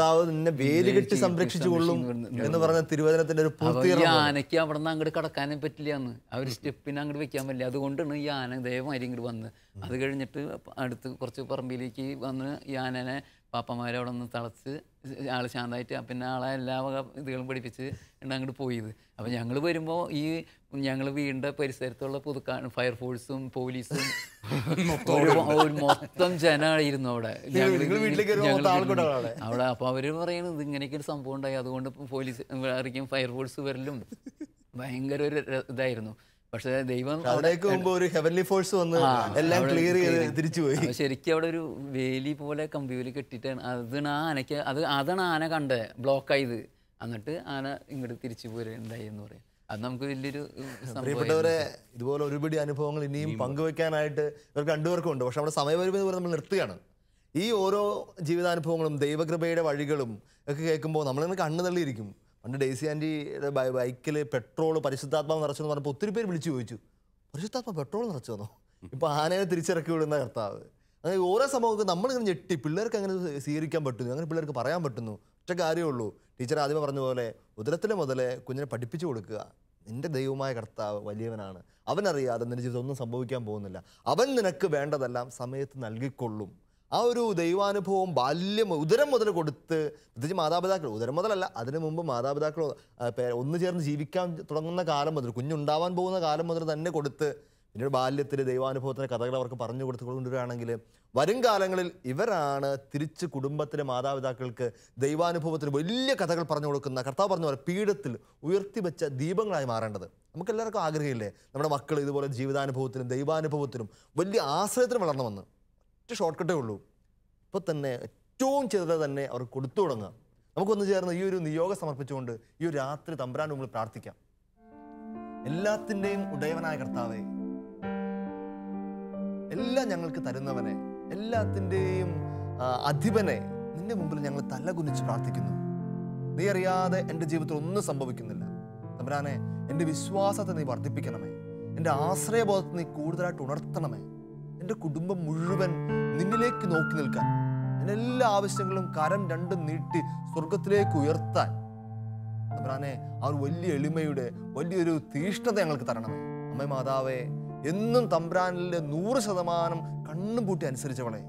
ഈ ആനയ്ക്ക് അവിടെ നിന്ന് അങ്ങോട്ട് കടക്കാനും പറ്റില്ല എന്ന്, ആ ഒരു സ്റ്റെപ്പിന് അങ്ങോട്ട് വെക്കാൻ പറ്റില്ല. അതുകൊണ്ടാണ് ഈ ആന ദയവായി ഇങ്ങോട്ട് വന്ന്. അത് കഴിഞ്ഞിട്ട് അടുത്ത് കുറച്ച് പറമ്പിലേക്ക് വന്ന് ഈ ആനനെ പാപ്പന്മാരെ അവിടെ നിന്ന് തളച്ച് ആൾ ശാന്തമായിട്ട് പിന്നെ ആളെ എല്ലാ വക ഇതുകളും പഠിപ്പിച്ച് അങ്ങോട്ട് പോയത്. അപ്പം ഞങ്ങൾ വരുമ്പോൾ ഈ ഞങ്ങൾ വീടിൻ്റെ പരിസരത്തുള്ള ഫയർഫോഴ്സും പോലീസും മൊത്തം ജനമായിരുന്നു അവിടെ അവിടെ. അപ്പോൾ അവർ പറയുന്നത് ഇങ്ങനെയൊക്കെ ഒരു സംഭവം ഉണ്ടായി, അതുകൊണ്ട് പോലീസ് അറിയിക്കും ഫയർഫോഴ്സ് വരലും ഭയങ്കര ഒരു ഇതായിരുന്നു. പക്ഷെ ദൈവം ശരിക്കും അവിടെ ഒരു വേലി പോലെ കമ്പി വേലി കെട്ടിയിട്ടാണ് അതാണ് ആനയ്ക്ക് അതാണ് ആന കണ്ടത് ബ്ലോക്കായത്. എന്നിട്ട് ആന ഇങ്ങോട്ട് തിരിച്ചു പോരുണ്ടായി എന്ന് പറയാം. അത് നമുക്ക് വലിയൊരു പ്രിയപ്പെട്ടവരെ, ഇതുപോലെ ഒരുപിടി അനുഭവങ്ങൾ ഇനിയും പങ്കുവെക്കാനായിട്ട് ഇവർക്ക് രണ്ടുപേർക്കും ഉണ്ട്. പക്ഷെ നമ്മുടെ സമയപരിമിതി പോലെ നമ്മൾ നിർത്തുകയാണ്. ഈ ഓരോ ജീവിതാനുഭവങ്ങളും ദൈവകൃപയുടെ വഴികളും ഒക്കെ കേൾക്കുമ്പോൾ നമ്മളിന്ന് കണ്ണു തള്ളിയിരിക്കും. പണ്ട് ഡെയ്സി ആൻറ്റിയുടെ ബൈക്കിൽ പെട്രോൾ പരിശുദ്ധാത്മാവ് നിറച്ചെന്ന് പറഞ്ഞപ്പോൾ ഒത്തിരി പേര് വിളിച്ചു ചോദിച്ചു, പരിശുദ്ധാത്മാവ് പെട്രോൾ നിറച്ചു വന്നോ? ഇപ്പോൾ ആനയെ തിരിച്ചിറക്കി വിടുന്ന കർത്താവ്. അങ്ങനെ ഓരോ സംഭവമൊക്കെ നമ്മളിങ്ങനെ ഞെട്ടി. പിള്ളേർക്ക് അങ്ങനെ സ്വീകരിക്കാൻ പറ്റുന്നു, അങ്ങനെ പിള്ളേർക്ക് പറയാൻ പറ്റുന്നു. ഒറ്റ കാര്യമേ ഉള്ളൂ. ടീച്ചർ ആദ്യമേ പറഞ്ഞ പോലെ ഉദരത്തിലെ മുതലേ കുഞ്ഞിനെ പഠിപ്പിച്ചു കൊടുക്കുക, നിന്റെ ദൈവമായ കർത്താവ് വലിയവനാണ്, അവനറിയാതെ നിന്റെ ജീവിതം ഒന്നും സംഭവിക്കാൻ പോകുന്നില്ല, അവൻ നിനക്ക് വേണ്ടതെല്ലാം സമയത്ത് നൽകിക്കൊള്ളും. ആ ഒരു ദൈവാനുഭവം ബാല്യം ഉദരം മുതൽ കൊടുത്ത്, പ്രത്യേകിച്ച് മാതാപിതാക്കൾ, ഉദരം മുതലല്ല അതിനു മുമ്പ് മാതാപിതാക്കൾ ഒന്നു ചേർന്ന് ജീവിക്കാൻ തുടങ്ങുന്ന കാലം മുതൽ, കുഞ്ഞുണ്ടാവാൻ പോകുന്ന കാലം മുതൽ തന്നെ കൊടുത്ത്, പിന്നീട് ബാല്യത്തിൽ ദൈവാനുഭവത്തിൻ്റെ കഥകൾ അവർക്ക് പറഞ്ഞു കൊടുത്ത് കൊണ്ടുവരികയാണെങ്കിൽ വരും കാലങ്ങളിൽ ഇവരാണ് തിരിച്ച് കുടുംബത്തിലെ മാതാപിതാക്കൾക്ക് ദൈവാനുഭവത്തിൽ വലിയ കഥകൾ പറഞ്ഞു കൊടുക്കുന്ന, കർത്താവ് പറഞ്ഞ പോലെ പീഠത്തിൽ ഉയർത്തിവെച്ച ദീപങ്ങളായി മാറേണ്ടത്. നമുക്കെല്ലാവർക്കും ആഗ്രഹമില്ലേ നമ്മുടെ മക്കൾ ഇതുപോലെ ജീവിതാനുഭവത്തിലും ദൈവാനുഭവത്തിലും വലിയ ആശ്രയത്തിനും വളർന്നു വന്ന്. ഒറ്റ ഷോർട്ട് കട്ടേ ഉള്ളൂ, ഇപ്പോൾ തന്നെ ഏറ്റവും ചെറുത് തന്നെ അവർ കൊടുത്തു തുടങ്ങുക. നമുക്കൊന്ന് ചേർന്ന് ഈ ഒരു നിയോഗം സമർപ്പിച്ചുകൊണ്ട് ഈ ഒരു രാത്രി തമ്പുരാൻ മുമ്പിൽ പ്രാർത്ഥിക്കാം. എല്ലാത്തിൻ്റെയും ഉടയവനായ കർത്താവേ, എല്ലാം ഞങ്ങൾക്ക് തരുന്നവനെ, എല്ലാത്തിൻ്റെയും അധിപനെ, നിന്റെ മുമ്പിൽ ഞങ്ങൾ തലകുനിച്ച് പ്രാർത്ഥിക്കുന്നു. നീ അറിയാതെ എൻ്റെ ജീവിതത്തിൽ ഒന്നും സംഭവിക്കുന്നില്ല. തമ്പുരാനെ, എൻ്റെ വിശ്വാസത്തെ നീ വർദ്ധിപ്പിക്കണമേ, എൻ്റെ ആശ്രയബോധത്തെ നീ കൂടുതലായിട്ട് ഉണർത്തണമേ. എൻ്റെ കുടുംബം മുഴുവൻ നിന്നിലേക്ക് നോക്കി നിൽക്കാൻ, എൻ്റെ എല്ലാ ആവശ്യങ്ങളും കരം രണ്ടും നീട്ടി സ്വർഗത്തിലേക്ക് ഉയർത്താൻ തമ്പുരാനെ ആ ഒരു വലിയ എളിമയുടെ വലിയൊരു തീഷ്ണത ഞങ്ങൾക്ക് തരണമേ. അമ്മ മാതാവേ, എന്നും തമ്പുരാനിലെ 100% കണ്ണും പൂട്ടി അനുസരിച്ചവളെ,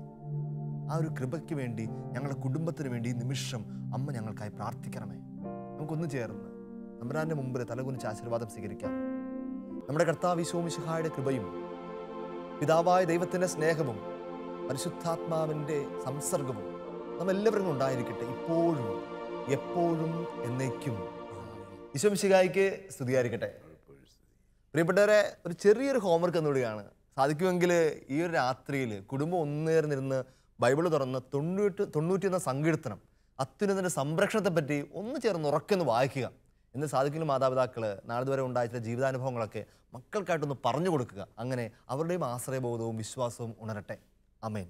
ആ ഒരു കൃപയ്ക്ക് വേണ്ടി ഞങ്ങളുടെ കുടുംബത്തിന് വേണ്ടി ഈ നിമിഷം അമ്മ ഞങ്ങൾക്കായി പ്രാർത്ഥിക്കണമേ. നമുക്കൊന്ന് ചേർന്ന് തമ്പുരാന്റെ മുമ്പിൽ തലകുനിച്ച് ആശീർവാദം സ്വീകരിക്കാം. നമ്മുടെ കർത്താവ് ഈശോ മിശിഹായുടെ കൃപയും പിതാവായ ദൈവത്തിൻ്റെ സ്നേഹവും പരിശുദ്ധാത്മാവിൻ്റെ സംസർഗവും നമ്മെല്ലാവരും ഉണ്ടായിരിക്കട്ടെ, ഇപ്പോഴും എപ്പോഴും എന്നേക്കും. ഈശോ മിശിഹായ്ക്ക് സ്തുതിയായിരിക്കട്ടെ. പ്രിയപ്പെട്ടവരെ, ഒരു ചെറിയൊരു ഹോംവർക്ക് എന്നുകൂടിയാണ്. സാധിക്കുമെങ്കിൽ ഈ ഒരു രാത്രിയിൽ കുടുംബം ഒന്നേർന്നിരുന്ന് ബൈബിൾ തുറന്ന് 91 സങ്കീർത്തനം, അത്യുന്നതൻ്റെ സംരക്ഷണത്തെപ്പറ്റി ഒന്ന് ചേർന്ന് ഉറക്കൊന്ന് വായിക്കുക. എന്ന് സാധിക്കുന്ന മാതാപിതാക്കൾ നാളെ വരെ ഉണ്ടായിട്ടുള്ള ജീവിതാനുഭവങ്ങളൊക്കെ മക്കൾക്കായിട്ടൊന്ന് പറഞ്ഞു കൊടുക്കുക. അങ്ങനെ അവരുടെയും ആശ്രയബോധവും വിശ്വാസവും ഉണരട്ടെ. ആമേൻ.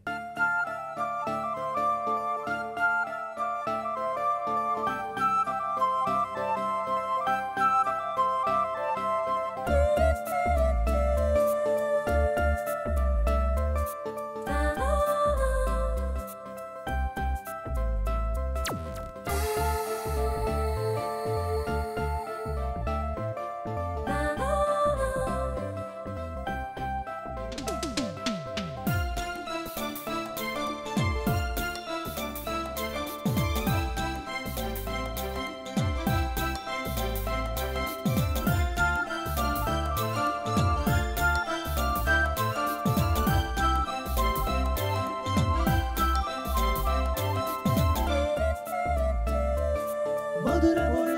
മധുരമൊഴി